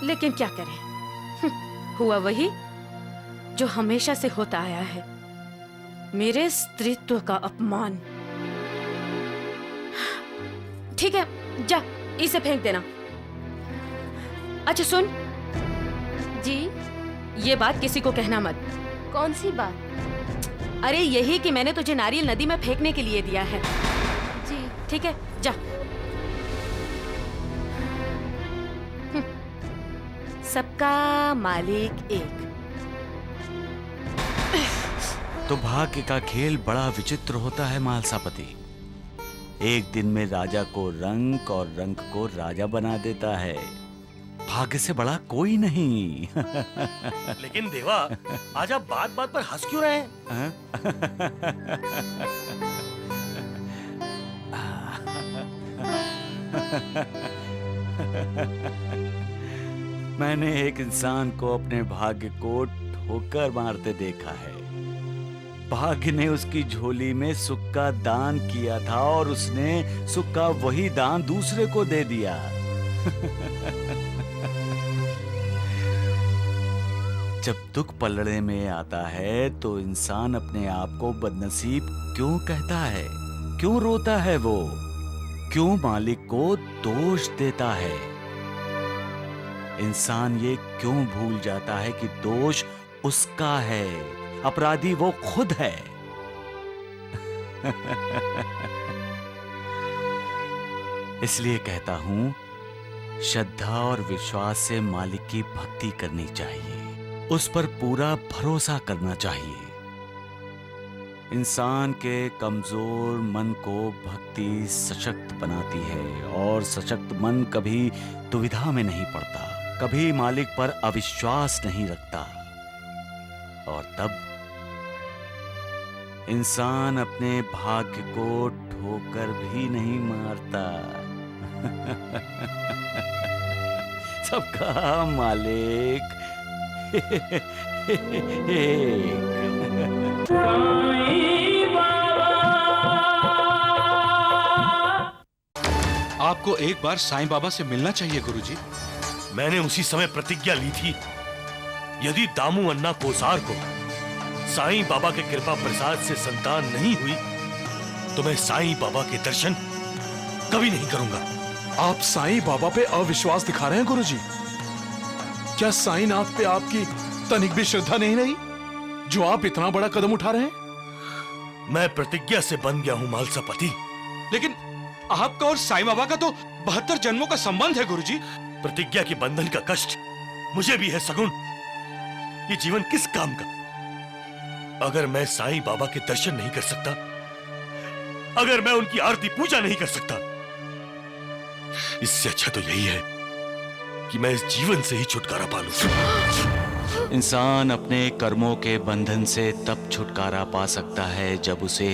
लेकिन क्या करें, हुआ वही जो हमेशा से होता आया है, मेरे स्त्रीत्व का अपमान। ठीक है, जा इसे फेंक देना। अच्छा सुन जी। ये बात किसी को कहना मत। कौन सी बात? अरे यही कि मैंने तुझे नारियल नदी में फेंकने के लिए दिया है। जी ठीक है, जा। सबका मालिक एक। तो भाग्य का खेल बड़ा विचित्र होता है मालसापति। एक दिन में राजा को रंक और रंक को राजा बना देता है। भाग्य से बड़ा कोई नहीं। लेकिन देवा, आज आप बात बात पर हंस क्यों रहे हैं? मैंने एक इंसान को अपने भाग्य को ठोकर मारते देखा है। भाग्य ने उसकी झोली में सुख का दान किया था और उसने सुख का वही दान दूसरे को दे दिया। जब दुख पलड़े में आता है तो इंसान अपने आप को बदनसीब क्यों कहता है? क्यों रोता है वो? क्यों मालिक को दोष देता है? इंसान ये क्यों भूल जाता है कि दोष उसका है, अपराधी वो खुद है। इसलिए कहता हूं, श्रद्धा और विश्वास से मालिक की भक्ति करनी चाहिए, उस पर पूरा भरोसा करना चाहिए। इंसान के कमजोर मन को भक्ति सशक्त बनाती है, और सशक्त मन कभी दुविधा में नहीं पड़ता, कभी मालिक पर अविश्वास नहीं रखता, और तब इंसान अपने भाग्य को ठोकर भी नहीं मारता। सबका मालिक आपको एक बार साईं बाबा से मिलना चाहिए गुरुजी। मैंने उसी समय प्रतिज्ञा ली थी, यदि दामू अन्ना कोसार को साईं बाबा के कृपा प्रसाद से संतान नहीं हुई तो मैं साईं बाबा के दर्शन कभी नहीं करूंगा। आप साईं बाबा पे अविश्वास दिखा रहे हैं गुरुजी। क्या साईंनाथ पे आपकी तनिक भी श्रद्धा नहीं रही जो आप इतना बड़ा कदम उठा रहे हैं? मैं प्रतिज्ञा से बन गया हूं मालसापति। लेकिन आपका और साईं बाबा का तो 72 जन्मों का संबंध है गुरुजी। प्रतिज्ञा के बंधन का कष्ट मुझे भी है सगुण। ये जीवन किस काम का, अगर मैं साईं बाबा के दर्शन नहीं कर सकता, अगर मैं उनकी आरती पूजा नहीं कर सकता। इससे अच्छा तो यही है कि मैं इस जीवन से ही छुटकारा पा लूं। इंसान अपने कर्मों के बंधन से तब छुटकारा पा सकता है जब उसे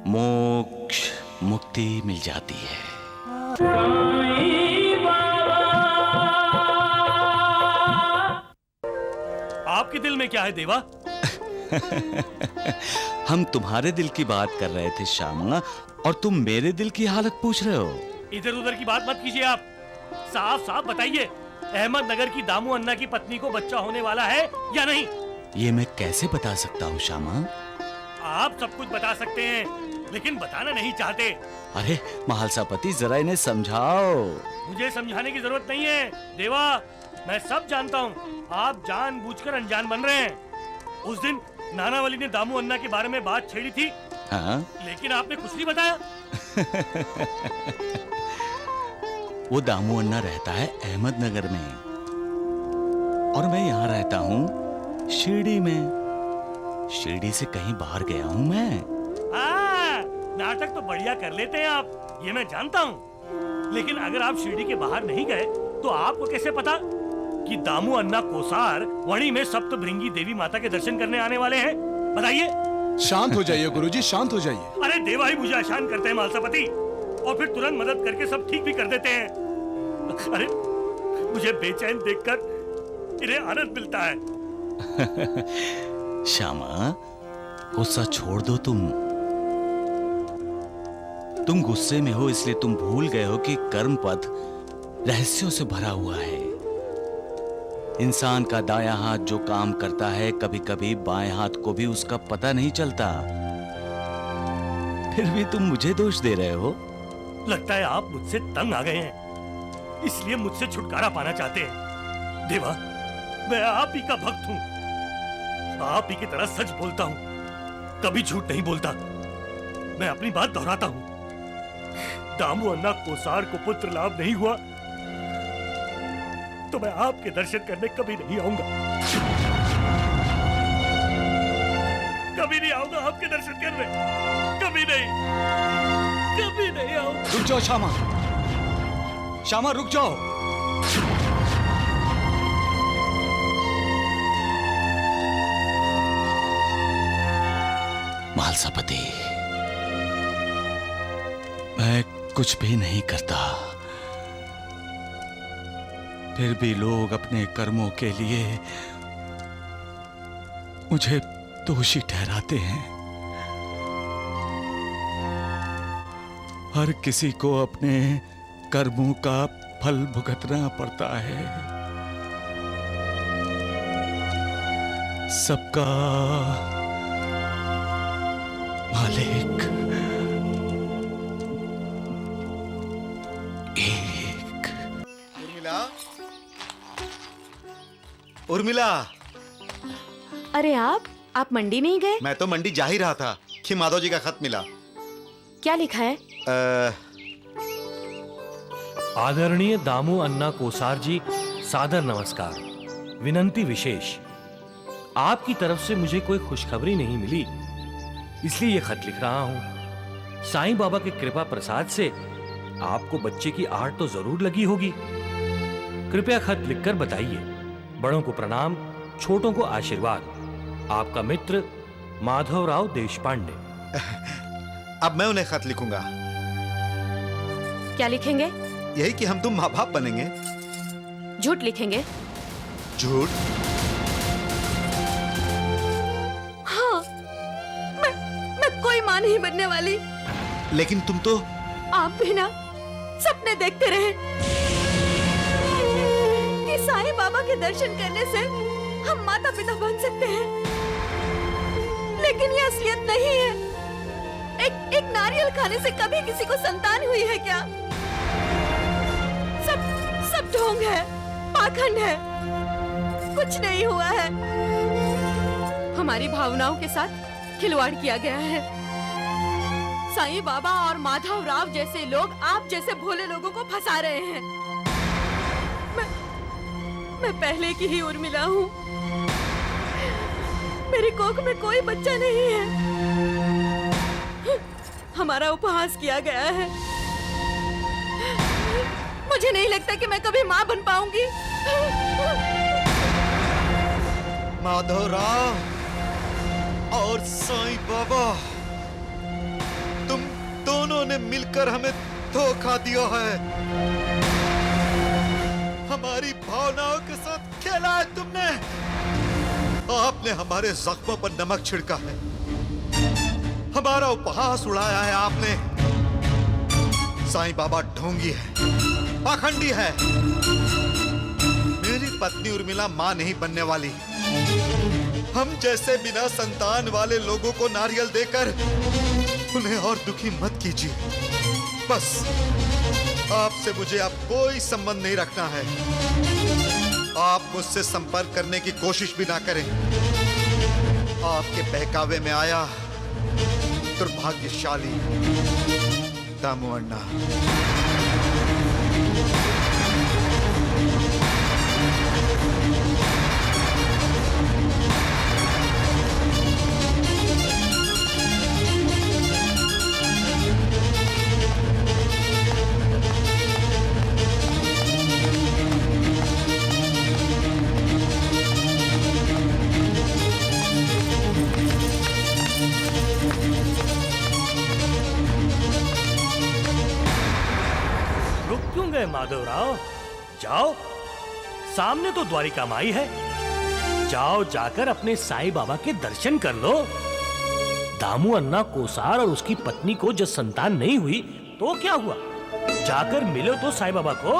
मोक्ष मुक्ति मिल जाती है। आपके दिल में क्या है देवा? हम तुम्हारे दिल की बात कर रहे थे श्यामा, और तुम मेरे दिल की हालत पूछ रहे हो। इधर उधर की बात मत कीजिए आप, साफ साफ बताइए, अहमदनगर की दामू अन्ना की पत्नी को बच्चा होने वाला है या नहीं? ये मैं कैसे बता सकता हूँ श्यामा? आप सब कुछ बता सकते हैं, लेकिन बताना नहीं चाहते। अरे महालसापति, जरा इन्हें समझाओ। मुझे समझाने की जरूरत नहीं है देवा, मैं सब जानता हूँ। आप जानबूझकर अनजान बन रहे हैं। उस दिन नानावली ने दामू अन्ना के बारे में बात छेड़ी थी, हाँ? लेकिन आपने कुछ नहीं बताया। वो दामू अन्ना रहता है अहमदनगर में, और मैं यहाँ रहता हूँ शिरडी में। शिरडी से कहीं बाहर गया हूँ मैं। नाटक तो बढ़िया कर लेते हैं आप, ये मैं जानता हूँ, लेकिन अगर आप शिरडी के बाहर नहीं गए तो आपको कैसे पता कि दामू अन्ना कोसार वणी में सप्तभृंगी देवी माता के दर्शन करने आने वाले हैं? बताइए। शांत हो जाइए गुरुजी, शांत हो जाइए। अरे देवा ही मुझे आसान करते हैं मालसापति, और फिर तुरंत मदद करके सब ठीक भी कर देते हैं। अरे मुझे बेचैन देखकर इन्हें आनंद मिलता है। श्यामा, गुस्सा छोड़ दो। तुम गुस्से में हो इसलिए तुम भूल गए हो कि कर्म पथ रहस्यों से भरा हुआ है। इंसान का दायां हाथ जो काम करता है, कभी कभी बाएं हाथ को भी उसका पता नहीं चलता। फिर भी तुम मुझे दोष दे रहे हो। लगता है आप मुझसे तंग आ गए हैं, इसलिए मुझसे छुटकारा पाना चाहते हैं। देवा, मैं आप ही का भक्त हूँ, आप ही की तरह सच बोलता हूँ, कभी झूठ नहीं बोलता। मैं अपनी बात दोहराता हूँ, दामू अन्ना कोसार को पुत्र लाभ नहीं हुआ तो मैं आपके दर्शन करने कभी नहीं आऊंगा। कभी नहीं आऊंगा आपके दर्शन करने, कभी नहीं आऊंगा। रुक जाओ श्यामा, श्यामा रुक जाओ। महालसापति, मैं कुछ भी नहीं करता, फिर भी लोग अपने कर्मों के लिए मुझे दोषी ठहराते हैं। हर किसी को अपने कर्मों का फल भुगतना पड़ता है। सबका मालिक एक। उर्मिला, अरे आप मंडी नहीं गए? मैं तो मंडी जा ही रहा था कि माधव जी का खत मिला। क्या लिखा है? आदरणीय दामू अन्ना कोसार जी, सादर नमस्कार। विनंती विशेष, आपकी तरफ से मुझे कोई खुशखबरी नहीं मिली, इसलिए ये खत लिख रहा हूं। साईं बाबा के कृपा प्रसाद से आपको बच्चे की आहट तो जरूर लगी होगी। कृपया खत लिखकर बताइए। बड़ों को प्रणाम, छोटों को आशीर्वाद। आपका मित्र माधवराव देशपांडे। अब मैं उन्हें खत लिखूंगा। क्या लिखेंगे? यही कि हम तुम माँ बाप बनेंगे। झूठ लिखेंगे? झूठ? हाँ, मैं कोई मां नहीं बनने वाली। लेकिन तुम तो आप भी ना सपने देखते रहे कि साईं बाबा के दर्शन करने से हम माता पिता बन सकते हैं, लेकिन ये असलियत नहीं है। एक नारियल खाने से कभी किसी को संतान हुई है क्या? सब ढोंग है, पाखंड है, कुछ नहीं हुआ है। हमारी भावनाओं के साथ खिलवाड़ किया गया है। साईं बाबा और माधव राव जैसे लोग आप जैसे भोले लोगों को फंसा रहे हैं। मैं पहले की ही उर्मिला हूँ। मेरी कोख में कोई बच्चा नहीं है। हमारा उपहास किया गया है। मुझे नहीं लगता कि मैं कभी माँ बन पाऊंगी। माधवराव और साईं बाबा, तुम दोनों ने मिलकर हमें धोखा दिया है। हमारी भावनाओं के साथ खेला है तुमने। आपने हमारे जख्मों पर नमक छिड़का है, हमारा उपहास उड़ाया है आपने। साईं बाबा ढोंगी है, पाखंडी है। मेरी पत्नी उर्मिला मां नहीं बनने वाली। हम जैसे बिना संतान वाले लोगों को नारियल देकर उन्हें और दुखी मत कीजिए। बस आपसे मुझे अब कोई संबंध नहीं रखना है। आप मुझसे संपर्क करने की कोशिश भी ना करें। आपके बहकावे में आया दुर्भाग्यशाली दामू अण्णा। क्यों गए माधवराव? जाओ, सामने तो द्वारिका माई है। जाओ, जाकर अपने साईं बाबा के दर्शन कर लो। दामू अन्ना कोसार और उसकी पत्नी को जब संतान नहीं हुई तो क्या हुआ? जाकर मिलो तो साईं बाबा को।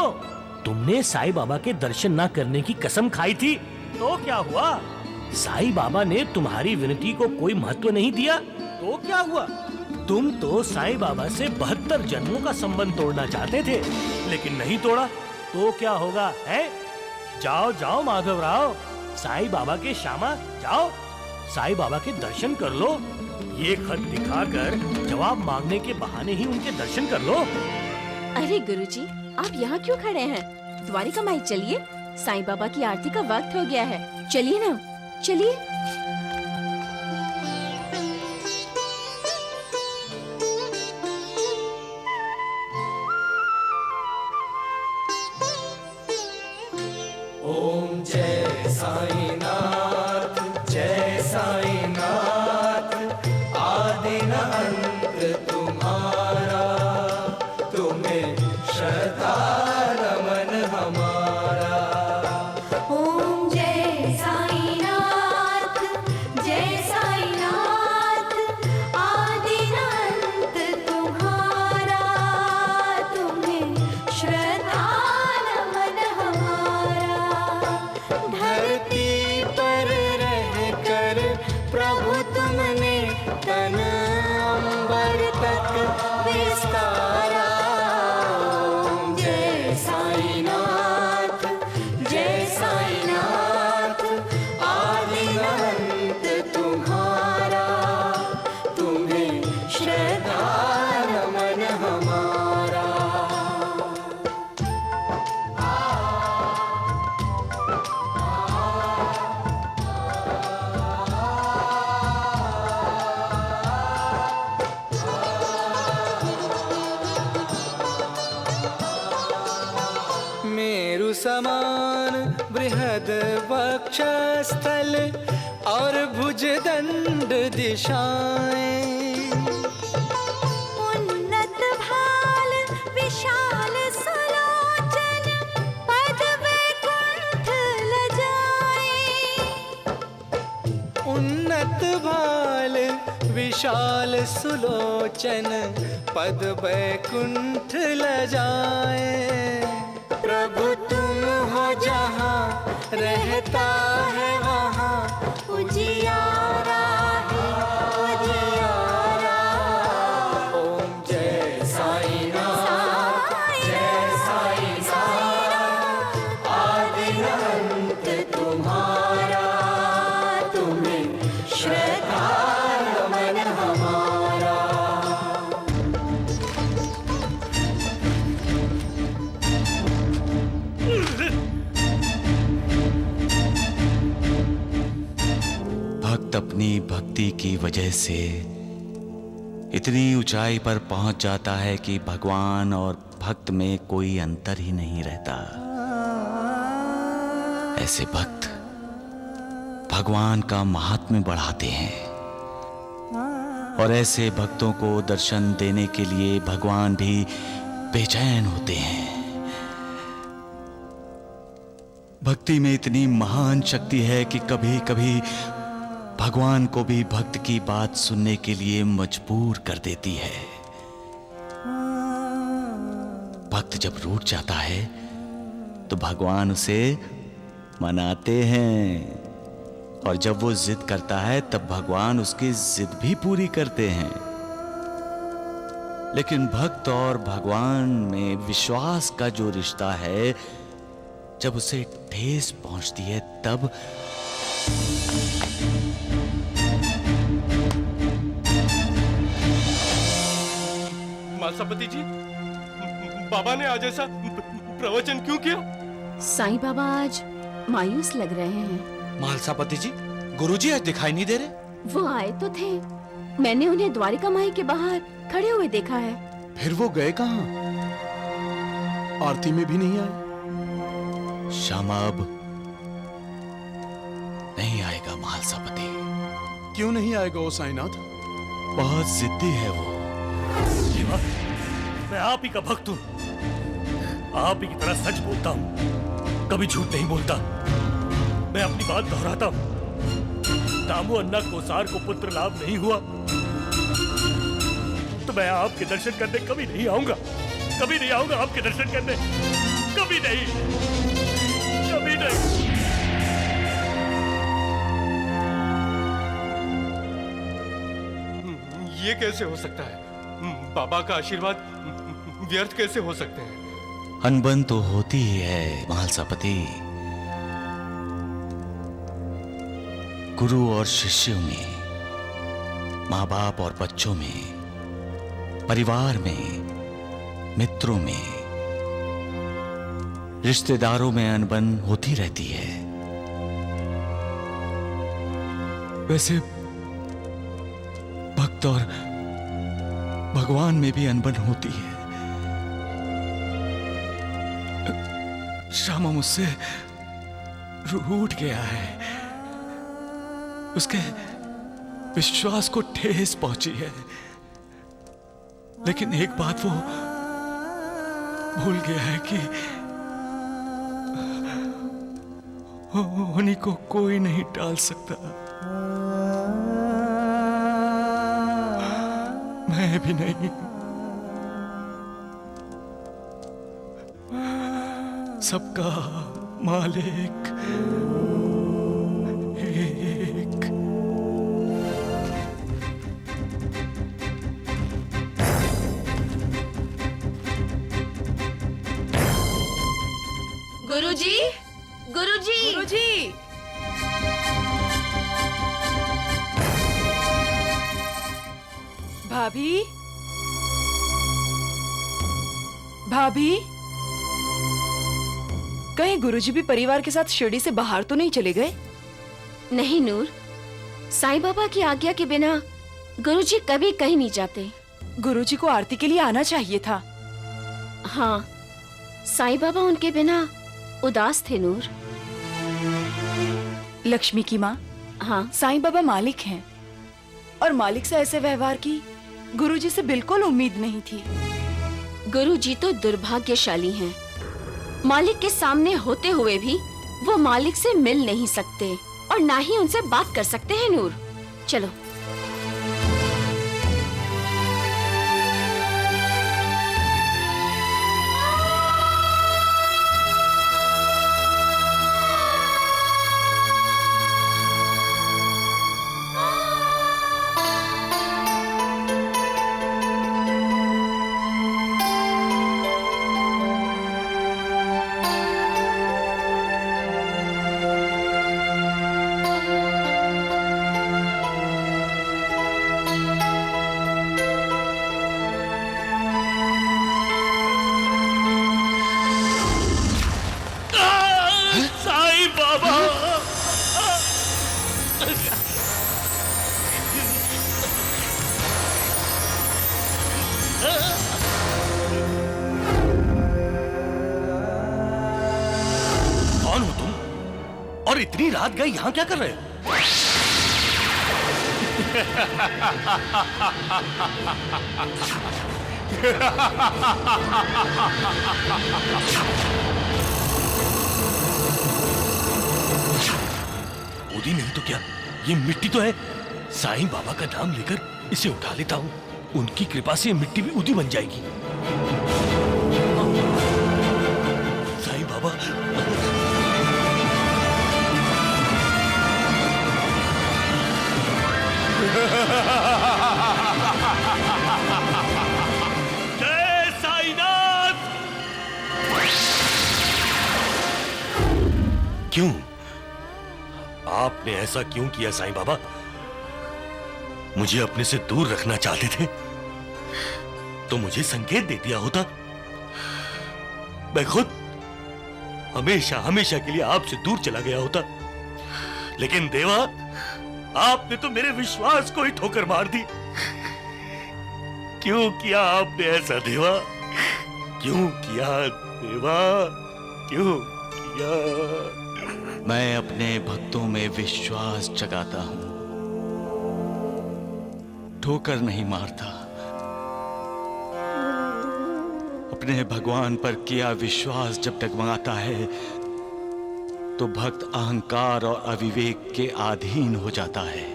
तुमने साईं बाबा के दर्शन ना करने की कसम खाई थी तो क्या हुआ? साईं बाबा ने तुम्हारी विनती को कोई महत्व नहीं दिया तो क्या हुआ? तुम तो साईं बाबा से 72 जन्मों का संबंध तोड़ना चाहते थे, लेकिन नहीं तोड़ा तो क्या होगा है? जाओ जाओ माधवराव, साईं बाबा के श्यामा जाओ, साईं बाबा के दर्शन कर लो। ये खत दिखाकर जवाब मांगने के बहाने ही उनके दर्शन कर लो। अरे गुरुजी, आप यहाँ क्यों खड़े हैं? द्वारिका माई चलिए, साईं बाबा की आरती का वक्त हो गया है। चलिए ना, चलिए। ओम जय साईनाथ, जय साईनाथ। आदि न अंत तुम्हारा, तुम्हें श्रद्धा नमन हमारा। ओम जय साईनाथ, जय साईनाथ। आदि अनंत तुम्हारा, तुम्हें श्रद्धा नमन हमारा। धरती पर रहकर प्रभु तुमने तन अंबर तक विस्तारा। ओम जय साईनाथ, जय साईनाथ। आदि अनंत तुम्हारा, तुम्हें श्रद्धा नमन हमारा। मेरु समान बृहद वक्षस्थल और भुजदंड दिशाएं। उन्नत भाल विशाल सुलोचन, पद वैकुंठ लजाए। उन्नत भाल विशाल सुलोचन, पद वैकुंठ लजाए। प्रभु तुम हो जहाँ, रहता है वहाँ उजियारा है उजियारा। ओम जय साईनाथ, जय साईनाथ। आदि अनंत तुम्हारा, तुम्हें श्रद्धा नमन हमारा। भक्त अपनी भक्ति की वजह से इतनी ऊंचाई पर पहुंच जाता है कि भगवान और भक्त में कोई अंतर ही नहीं रहता। ऐसे भक्त भगवान का महात्म्य बढ़ाते हैं। और ऐसे भक्तों को दर्शन देने के लिए भगवान भी बेचैन होते हैं। भक्ति में इतनी महान शक्ति है कि कभी कभी भगवान को भी भक्त की बात सुनने के लिए मजबूर कर देती है। भक्त जब रूठ जाता है तो भगवान उसे मनाते हैं, और जब वो जिद करता है तब भगवान उसकी जिद भी पूरी करते हैं। लेकिन भक्त और भगवान में विश्वास का जो रिश्ता है, जब उसे ठेस पहुंचती है तब मालसापति जी, बाबा ने आज ऐसा प्रवचन क्यों किया? साईं बाबा आज मायूस लग रहे हैं। मालसापति जी, गुरुजी आज दिखाई नहीं दे रहे। वो आए तो थे, मैंने उन्हें द्वारिका माई के बाहर खड़े हुए देखा है। फिर वो गए कहाँ? आरती में भी नहीं आए। श्यामा अब नहीं आएगा मालसापति। क्यों नहीं आएगा वो साईनाथ? बहुत जिद्दी है वो। शिवा, मैं आप ही का भक्त हूँ, आप ही की तरह सच बोलता हूँ, कभी झूठ नहीं बोलता। मैं अपनी बात दोहराता हूँ, दामू अन्ना कोसार को पुत्र लाभ नहीं हुआ तो मैं आपके दर्शन करने कभी नहीं आऊंगा, कभी नहीं आऊंगा आपके दर्शन करने, कभी नहीं, कभी नहीं। ये कैसे हो सकता है? बाबा का आशीर्वाद व्यर्थ कैसे हो सकते हैं? अनबन तो होती ही है मालसापति। गुरु और शिष्यों में, माँ बाप और बच्चों में, परिवार में, मित्रों में, रिश्तेदारों में अनबन होती रहती है। वैसे भक्त और भगवान में भी अनबन होती है। श्यामा मुझसे रूठ गया है, उसके विश्वास को ठेस पहुंची है। लेकिन एक बात वो भूल गया है कि उन्हीं को कोई नहीं टाल सकता, मैं भी नहीं। सबका मालिक एक। गुरुजी, गुरुजी, गुरुजी, भाभी, भाभी, कहीं गुरुजी भी परिवार के साथ शिरडी से बाहर तो नहीं चले गए? नहीं नूर, साईं बाबा की आज्ञा के बिना गुरुजी कभी कहीं नहीं जाते। गुरुजी को आरती के लिए आना चाहिए था। हाँ, साईं बाबा उनके बिना उदास थे नूर। लक्ष्मी की माँ, हाँ, साईं बाबा मालिक हैं, और मालिक से ऐसे व्यवहार की गुरुजी से बिल्कुल उम्मीद नहीं थी। गुरुजी तो दुर्भाग्यशाली हैं। मालिक के सामने होते हुए भी वो मालिक से मिल नहीं सकते और ना ही उनसे बात कर सकते हैं नूर। चलो। कौन हो तुम? और इतनी रात गए यहाँ क्या कर रहे हो? ऊदी नहीं तो क्या, ये मिट्टी तो है। साईं बाबा का नाम लेकर इसे उठा लेता हूँ, उनकी कृपा से ये मिट्टी भी ऊदी बन जाएगी। साईं बाबा, जय साईनाथ। क्यों, आपने ऐसा क्यों किया साईं बाबा? मुझे अपने से दूर रखना चाहते थे तो मुझे संकेत दे दिया होता। मैं खुद हमेशा हमेशा के लिए आपसे दूर चला गया होता। लेकिन देवा, आपने तो मेरे विश्वास को ही ठोकर मार दी। क्यों किया आपने ऐसा देवा? क्यों किया देवा? क्यों किया? मैं अपने भक्तों में विश्वास जगाता हूं, ठोकर नहीं मारता। अपने भगवान पर किया विश्वास जब डगमगाता है तो भक्त अहंकार और अविवेक के अधीन हो जाता है।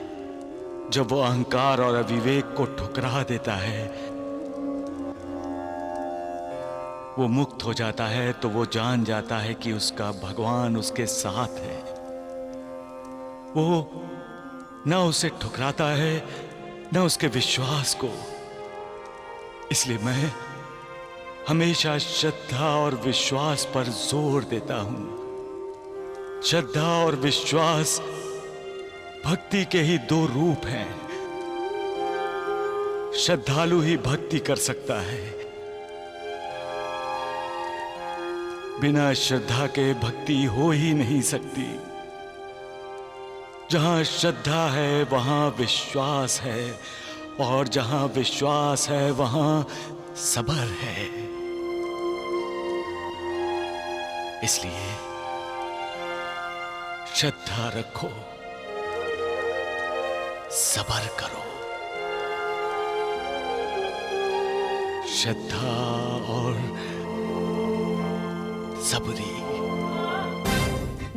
जब वो अहंकार और अविवेक को ठुकरा देता है, वो मुक्त हो जाता है, तो वो जान जाता है कि उसका भगवान उसके साथ है। वो न उसे ठुकराता है न उसके विश्वास को। इसलिए मैं हमेशा श्रद्धा और विश्वास पर जोर देता हूं। श्रद्धा और विश्वास भक्ति के ही दो रूप हैं। श्रद्धालु ही भक्ति कर सकता है, बिना श्रद्धा के भक्ति हो ही नहीं सकती। जहां श्रद्धा है वहां विश्वास है, और जहां विश्वास है वहां सबर है। इसलिए श्रद्धा रखो, सबर करो। श्रद्धा और सबरी।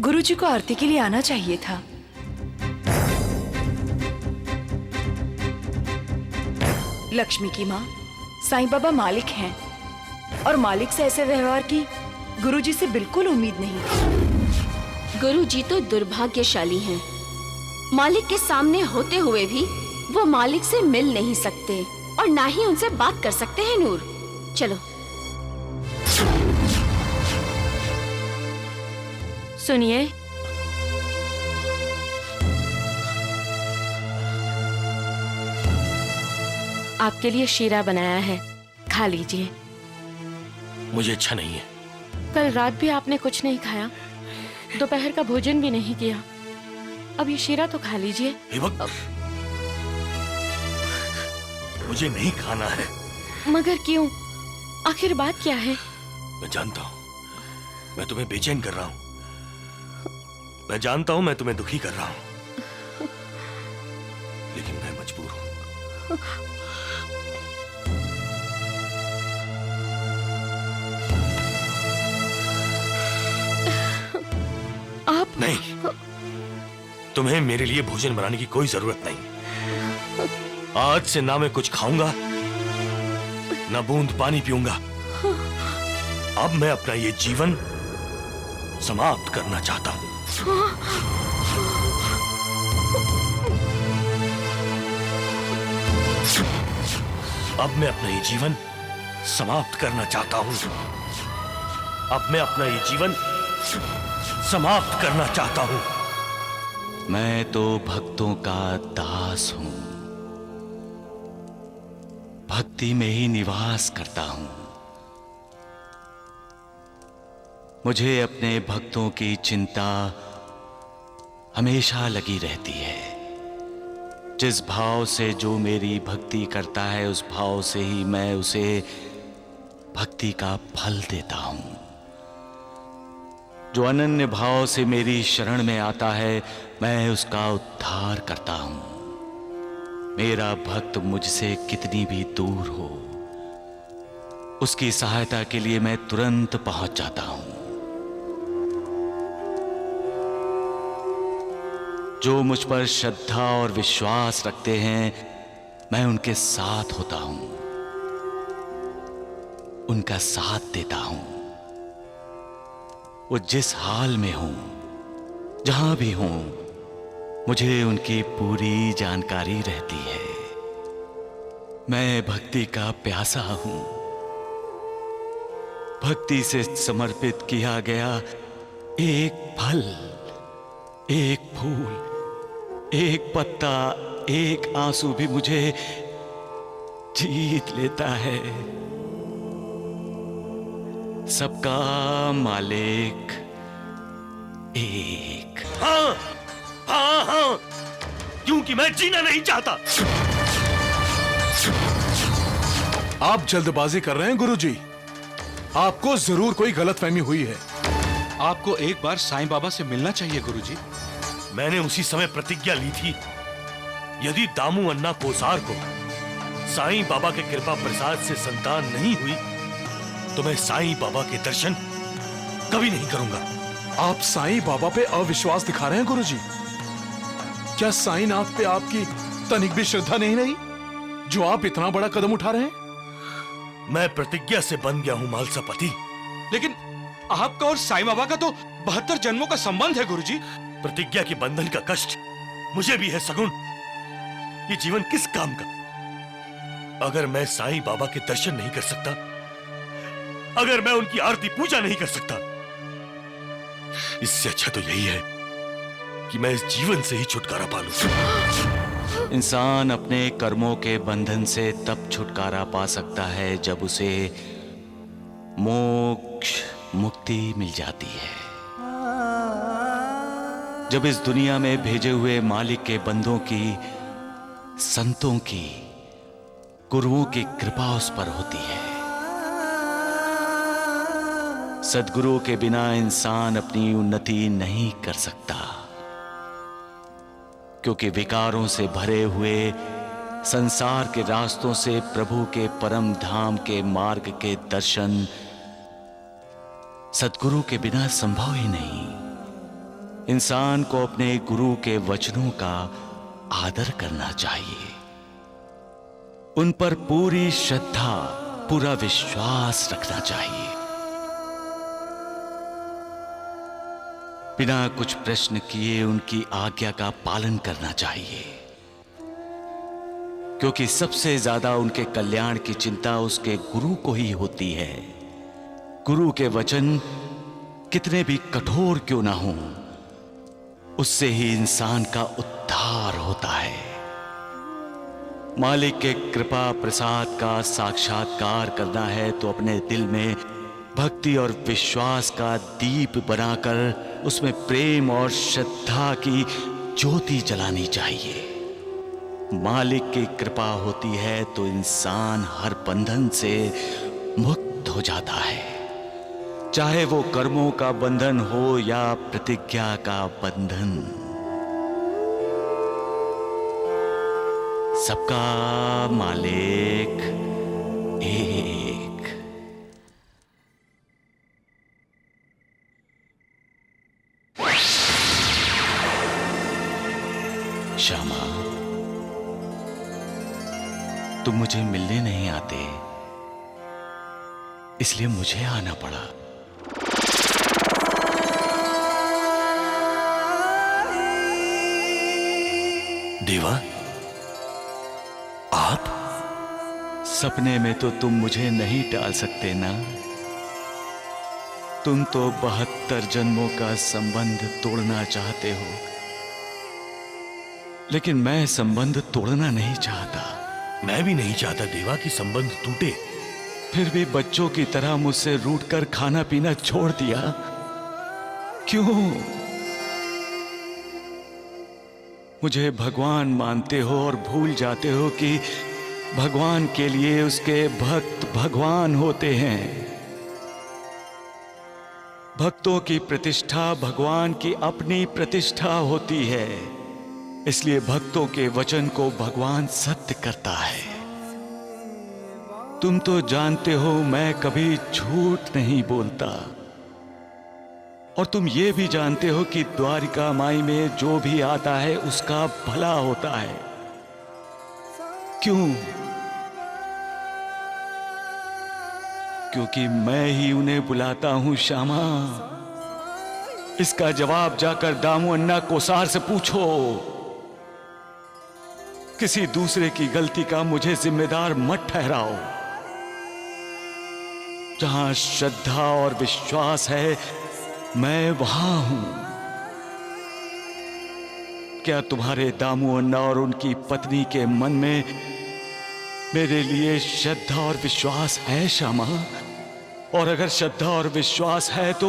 गुरुजी को आरती के लिए आना चाहिए था। लक्ष्मी की माँ, साईं बाबा मालिक हैं, और मालिक से ऐसे व्यवहार की गुरुजी से बिल्कुल उम्मीद नहीं। गुरुजी तो दुर्भाग्यशाली हैं। मालिक के सामने होते हुए भी वो मालिक से मिल नहीं सकते और ना ही उनसे बात कर सकते हैं। नूर, चलो। सुनिए, आपके लिए शीरा बनाया है, खा लीजिए। मुझे अच्छा नहीं है। कल रात भी आपने कुछ नहीं खाया, दोपहर का भोजन भी नहीं किया। अब ये शीरा तो खा लीजिए। मुझे नहीं खाना है। मगर क्यों? आखिर बात क्या है? मैं जानता हूँ मैं तुम्हें बेचैन कर रहा हूँ। मैं जानता हूँ मैं तुम्हें दुखी कर रहा हूँ, लेकिन मैं मजबूर हूँ। आप नहीं, तुम्हें मेरे लिए भोजन बनाने की कोई जरूरत नहीं। आज से ना मैं कुछ खाऊंगा ना बूंद पानी पीऊंगा। अब मैं अपना ये जीवन समाप्त करना चाहता हूं। अब मैं अपना ये जीवन समाप्त करना चाहता हूं। अब मैं अपना ये जीवन समाप्त करना चाहता हूं। मैं तो भक्तों का दास हूं, भक्ति में ही निवास करता हूं। मुझे अपने भक्तों की चिंता हमेशा लगी रहती है। जिस भाव से जो मेरी भक्ति करता है, उस भाव से ही मैं उसे भक्ति का फल देता हूं। जो अनन्य भाव से मेरी शरण में आता है, मैं उसका उद्धार करता हूं। मेरा भक्त मुझसे कितनी भी दूर हो, उसकी सहायता के लिए मैं तुरंत पहुंच जाता हूं। जो मुझ पर श्रद्धा और विश्वास रखते हैं, मैं उनके साथ होता हूं, उनका साथ देता हूं। वो जिस हाल में हों, जहां भी हों, मुझे उनकी पूरी जानकारी रहती है। मैं भक्ति का प्यासा हूं। भक्ति से समर्पित किया गया एक फल, एक फूल, एक पत्ता, एक आंसू भी मुझे जीत लेता है। सबका मालिक एक। हाँ हाँ हाँ, क्योंकि मैं जीना नहीं चाहता। आप जल्दबाजी कर रहे हैं गुरुजी। आपको जरूर कोई गलतफहमी हुई है। आपको एक बार साईं बाबा से मिलना चाहिए गुरुजी। मैंने उसी समय प्रतिज्ञा ली थी, यदि दामू अन्ना पोसार को साईं बाबा के कृपा प्रसाद से संतान नहीं हुई तो मैं साईं बाबा के दर्शन कभी नहीं करूंगा। आप साईं बाबा पे अविश्वास दिखा रहे हैं गुरुजी। क्या साईनाथ पे आपकी तनिक भी श्रद्धा नहीं रही, जो आप इतना बड़ा कदम उठा रहे हैं? मैं प्रतिज्ञा से बन गया हूं मालसापति। लेकिन आपका और साईं बाबा का तो 72 जन्मों का संबंध है गुरुजी। प्रतिज्ञा के बंधन का कष्ट मुझे भी है सगुण। ये जीवन किस काम का, अगर मैं साईं बाबा के दर्शन नहीं कर सकता, अगर मैं उनकी आरती पूजा नहीं कर सकता। इससे अच्छा तो यही है कि मैं इस जीवन से ही छुटकारा पा लूं। इंसान अपने कर्मों के बंधन से तब छुटकारा पा सकता है जब उसे मोक्ष, मुक्ति मिल जाती है। जब इस दुनिया में भेजे हुए मालिक के बंदों की, संतों की, गुरुओं की कृपा उस पर होती है। सद्गुरु के बिना इंसान अपनी उन्नति नहीं कर सकता, क्योंकि विकारों से भरे हुए संसार के रास्तों से प्रभु के परम धाम के मार्ग के दर्शन सद्गुरु के बिना संभव ही नहीं। इंसान को अपने गुरु के वचनों का आदर करना चाहिए, उन पर पूरी श्रद्धा, पूरा विश्वास रखना चाहिए। बिना कुछ प्रश्न किए उनकी आज्ञा का पालन करना चाहिए, क्योंकि सबसे ज्यादा उनके कल्याण की चिंता उसके गुरु को ही होती है। गुरु के वचन कितने भी कठोर क्यों ना हों, उससे ही इंसान का उद्धार होता है। मालिक के कृपा प्रसाद का साक्षात्कार करना है तो अपने दिल में भक्ति और विश्वास का दीप बनाकर उसमें प्रेम और श्रद्धा की ज्योति जलानी चाहिए। मालिक की कृपा होती है तो इंसान हर बंधन से मुक्त हो जाता है, चाहे वो कर्मों का बंधन हो या प्रतिज्ञा का बंधन। सबका मालिक एक। श्यामा, तुम मुझे मिलने नहीं आते, इसलिए मुझे आना पड़ा। देवा, आप? सपने में तो तुम मुझे नहीं टाल सकते ना। तुम तो 72 जन्मों का संबंध तोड़ना चाहते हो, लेकिन मैं संबंध तोड़ना नहीं चाहता। मैं भी नहीं चाहता देवा कि संबंध टूटे। फिर भी बच्चों की तरह मुझसे रूठकर खाना पीना छोड़ दिया, क्यों? मुझे भगवान मानते हो और भूल जाते हो कि भगवान के लिए उसके भक्त भगवान होते हैं। भक्तों की प्रतिष्ठा भगवान की अपनी प्रतिष्ठा होती है, इसलिए भक्तों के वचन को भगवान सत्य करता है। तुम तो जानते हो मैं कभी झूठ नहीं बोलता, और तुम ये भी जानते हो कि द्वारिका माई में जो भी आता है उसका भला होता है। क्यों? क्योंकि मैं ही उन्हें बुलाता हूं श्यामा। इसका जवाब जाकर दामू अन्ना कोसार से पूछो। किसी दूसरे की गलती का मुझे जिम्मेदार मत ठहराओ। जहां श्रद्धा और विश्वास है मैं वहां हूं। क्या तुम्हारे दामू अन्ना और उनकी पत्नी के मन में मेरे लिए श्रद्धा और विश्वास है श्यामा? और अगर श्रद्धा और विश्वास है तो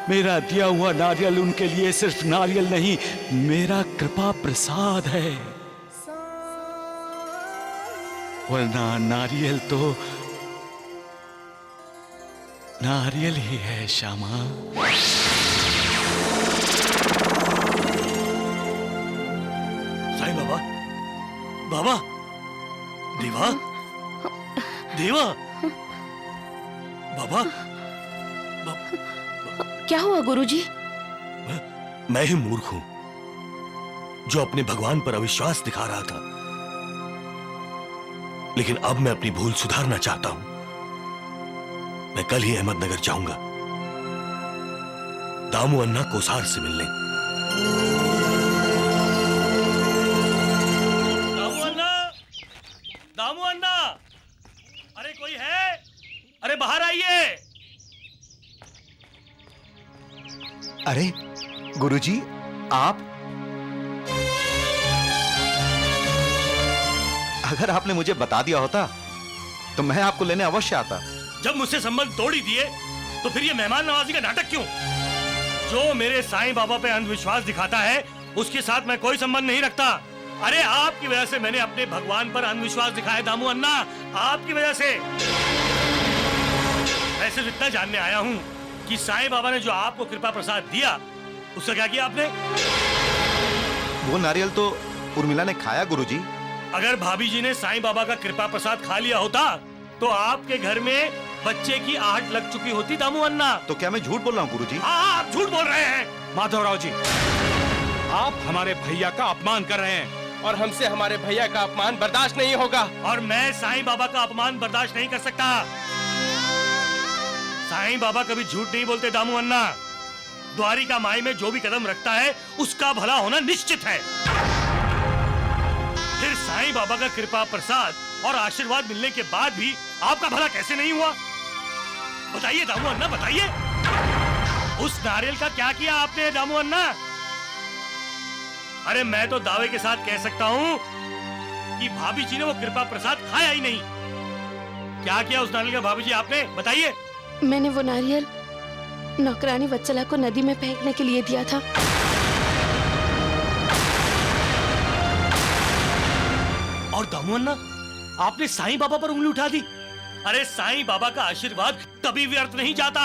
मेरा दिया हुआ नारियल उनके लिए सिर्फ नारियल नहीं, मेरा कृपा प्रसाद है। वरना नारियल तो नारियल ही है श्यामा। साईं बाबा, बाबा, देवा, देवा, बाबा, क्या हुआ गुरुजी? मैं ही मूर्ख हूं जो अपने भगवान पर अविश्वास दिखा रहा था, लेकिन अब मैं अपनी भूल सुधारना चाहता हूं। मैं कल ही अहमदनगर जाऊंगा दामू अन्ना कोसार से मिलने। दामू अन्ना, दामू अन्ना, अरे कोई है? अरे बाहर आइए। अरे गुरुजी, आप? अगर आपने मुझे बता दिया होता तो मैं आपको लेने अवश्य आता। जब मुझसे संबंध तोड़ ही दिए तो फिर ये मेहमान नवाजी का नाटक क्यों? जो मेरे साईं बाबा पे अंधविश्वास दिखाता है उसके साथ मैं कोई संबंध नहीं रखता। अरे आपकी वजह से मैंने अपने भगवान पर अंधविश्वास दिखाया दामू अन्ना, आपकी वजह से। मैं सिर्फ इतना जानने आया हूँ कि साईं बाबा ने जो आपको कृपा प्रसाद दिया उसका क्या किया आपने? वो नारियल तो उर्मिला ने खाया गुरुजी। अगर भाभी जी ने साईं बाबा का कृपा प्रसाद खा लिया होता तो आपके घर में बच्चे की आहट लग चुकी होती दामू अन्ना। तो क्या मैं झूठ बोल रहा हूँ गुरुजी? हाँ, आप झूठ बोल रहे हैं। माधवराव जी, आप हमारे भैया का अपमान कर रहे हैं और हमसे हमारे भैया का अपमान बर्दाश्त नहीं होगा। और मैं साईं बाबा का अपमान बर्दाश्त नहीं कर सकता। साईं बाबा कभी झूठ नहीं बोलते दामू अन्ना। द्वारिका माई में जो भी कदम रखता है उसका भला होना निश्चित है। फिर साईं बाबा का कृपा प्रसाद और आशीर्वाद मिलने के बाद भी आपका भला कैसे नहीं हुआ? बताइए दामू अन्ना, बताइए। उस नारियल का क्या किया आपने दामू अन्ना? अरे मैं तो दावे के साथ कह सकता हूँ कि भाभी जी ने वो कृपा प्रसाद खाया ही नहीं। क्या किया उस नारियल का भाभी जी आपने? बताइए। मैंने वो नारियल नौकरानी वत्सला को नदी में फेंकने के लिए दिया था। और दामू अन्ना, आपने साईं बाबा पर उंगली उठा दी। अरे साईं बाबा का आशीर्वाद कभी व्यर्थ नहीं जाता।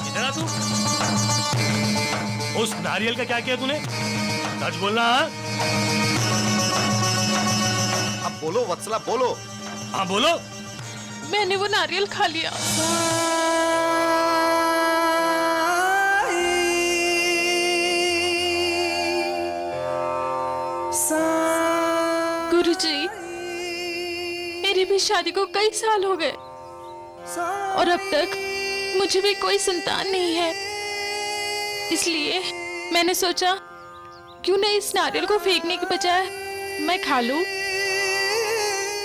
इधर आ तू। उस नारियल का क्या किया तूने? सच बोलना। अब बोलो वत्सला, बोलो। हाँ बोलो। मैंने वो नारियल खा लिया। गुरुजी, मेरी भी शादी को कई साल हो गए और अब तक मुझे भी कोई संतान नहीं है। इसलिए मैंने सोचा क्यों न इस नारियल को फेंकने के बजाय मैं खा लूं।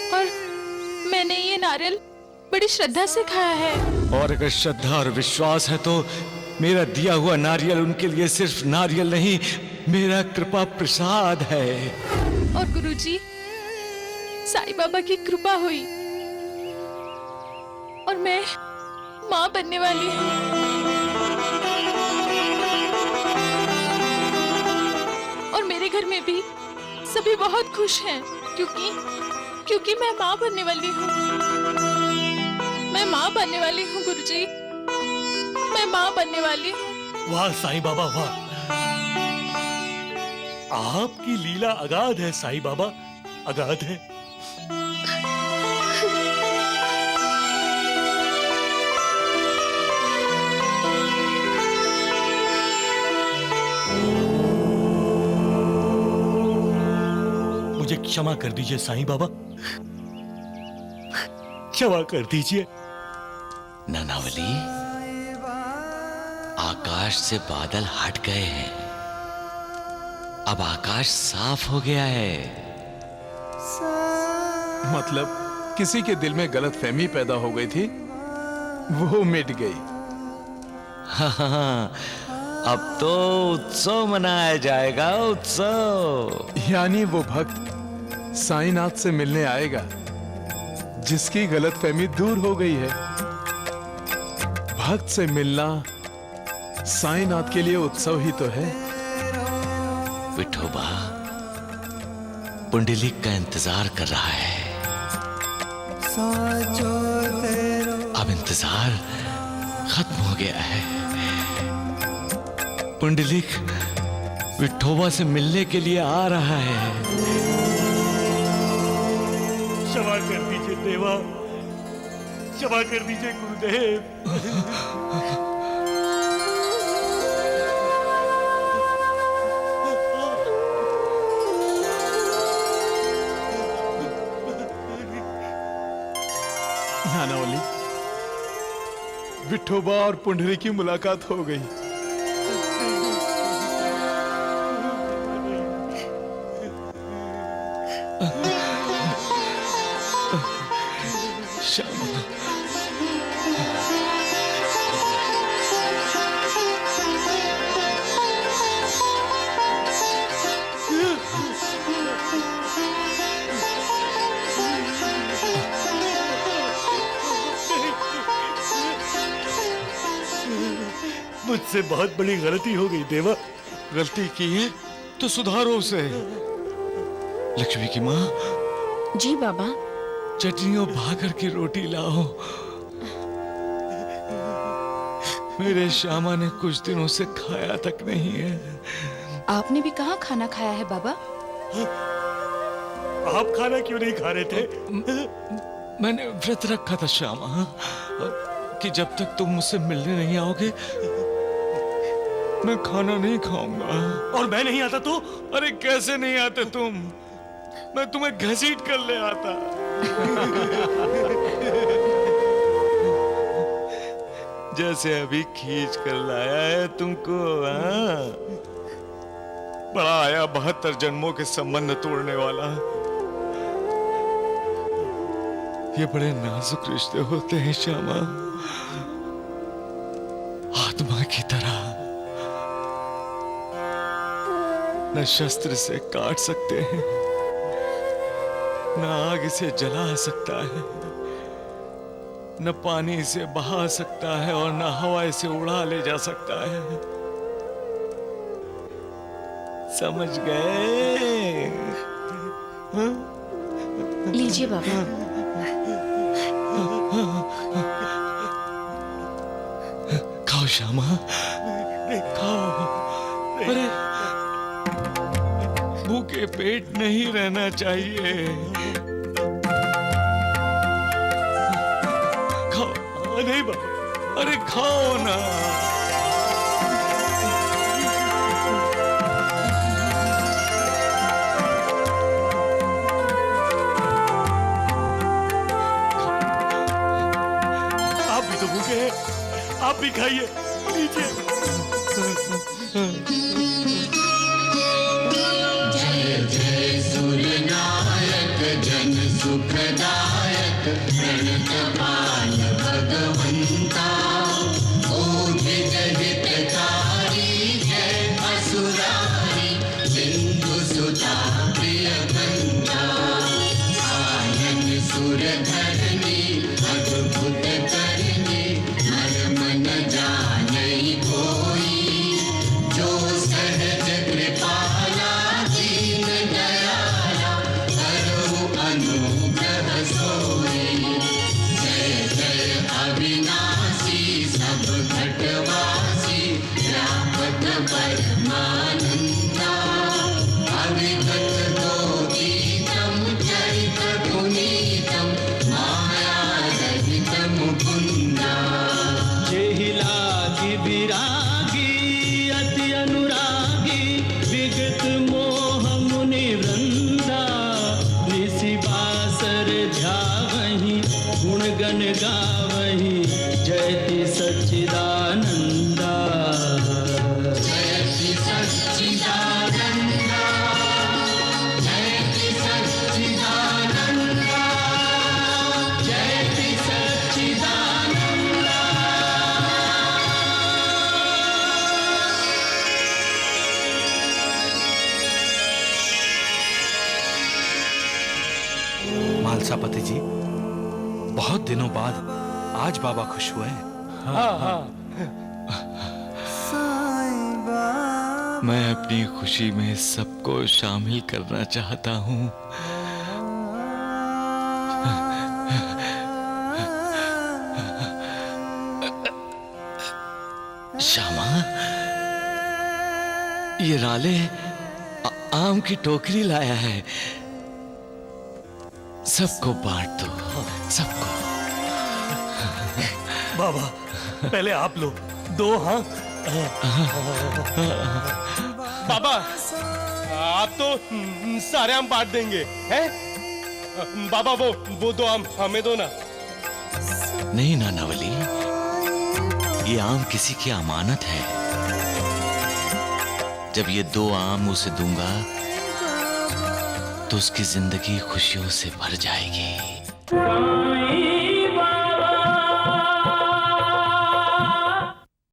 और मैंने ये नारियल बड़ी श्रद्धा से खाया है। और अगर श्रद्धा और विश्वास है तो मेरा दिया हुआ नारियल उनके लिए सिर्फ नारियल नहीं, मेरा कृपा प्रसाद है। और गुरुजी, साईं बाबा की कृपा हुई और मैं माँ बनने वाली हूँ। सभी बहुत खुश हैं क्योंकि मैं माँ बनने वाली हूँ। मैं माँ बनने वाली हूँ गुरुजी, मैं माँ बनने वाली हूँ। वाह साईं बाबा वाह, आपकी लीला अगाध है साईं बाबा, अगाध है। मुझे क्षमा कर दीजिए साईं बाबा, क्षमा कर दीजिए। नानावली, आकाश से बादल हट गए हैं, अब आकाश साफ हो गया है। मतलब किसी के दिल में गलतफहमी पैदा हो गई थी, वो मिट गई। हाँ, अब तो उत्सव मनाया जाएगा, उत्सव। यानी वो भक्त साईनाथ से मिलने आएगा जिसकी गलतफहमी दूर हो गई है। भक्त से मिलना साईनाथ के लिए उत्सव ही तो है। विठोबा पुंडलिक का इंतजार कर रहा है। अब इंतजार खत्म हो गया है। पुंडलिक विठोबा से मिलने के लिए आ रहा है। क्षमा कर दीजिए देवा, क्षमा कर दीजिए गुरुदेव। नानावली, विठोबा और पुंडरी की मुलाकात हो गई। श्यामा, मुझसे बहुत बड़ी गलती हो गई देवा। गलती की है तो सुधारो उसे। लक्ष्मी की माँ, जी बाबा। चटनी और भाकर की रोटी लाओ। मेरे श्यामा ने कुछ दिनों से खाया तक नहीं है। आपने भी कहाँ खाना खाया है बाबा? आप खाना क्यों नहीं खा रहे थे? मैंने व्रत रखा था श्यामा कि जब तक तुम मुझसे मिलने नहीं आओगे मैं खाना नहीं खाऊंगा। और मैं नहीं आता तो? अरे कैसे नहीं आते तुम? मैं तुम्हें घसीट कर ले आता। जैसे अभी खींच कर लाया है तुमको। हाँ? बड़ा आया 72 जन्मों के संबंध तोड़ने वाला। ये बड़े नाजुक रिश्ते होते हैं श्यामा, आत्मा की तरह। न शस्त्र से काट सकते हैं, न आग से जला सकता है, न पानी से बहा सकता है और न हवा से उड़ा ले जा सकता है। समझ गए? हाँ? लीजिए बाबा। खाओ श्यामा, खाओ। अरे भूखे पेट नहीं रहना चाहिए। खाओ। नहीं बाबा। अरे खाओ ना। आप भी तो भूखे हैं, आप भी खाइए, लीजिए। जय जय सूर्यनायक जन सुखदायक प्रणतपाल भगवंता, ओझे जहितकारी जय असुरारी सिंधु सुता प्रिय बंदा, आनन सुर धरनी अद्भुत करनी मर्म न जानई कोई, जो सहज कृपाला दीन जेहि लागी विरागी अति अनुरागी विगत मोह मुनि वृंदा निसि बासर ध्यावहि गुण गण गावहि जयति सच्चिदानंदा जयति सच्चिदानंदा जयति सच्चिदानंदा जयति सच्चिदानंदा। मालसापति जी, बहुत दिनों बाद आज बाबा खुश हुए हैं। मैं अपनी खुशी में सबको शामिल करना चाहता हूँ। श्यामा, ये राले आम की टोकरी लाया है, सबको बांट दो, सबको। बाबा पहले आप लो, दो। हाँ बाबा, आप तो सारे आम बांट देंगे, हैं? बाबा वो दो आम हमें दो ना। नहीं नानावली, ये आम किसी की अमानत है। जब ये 2 आम उसे दूंगा तो उसकी जिंदगी खुशियों से भर जाएगी।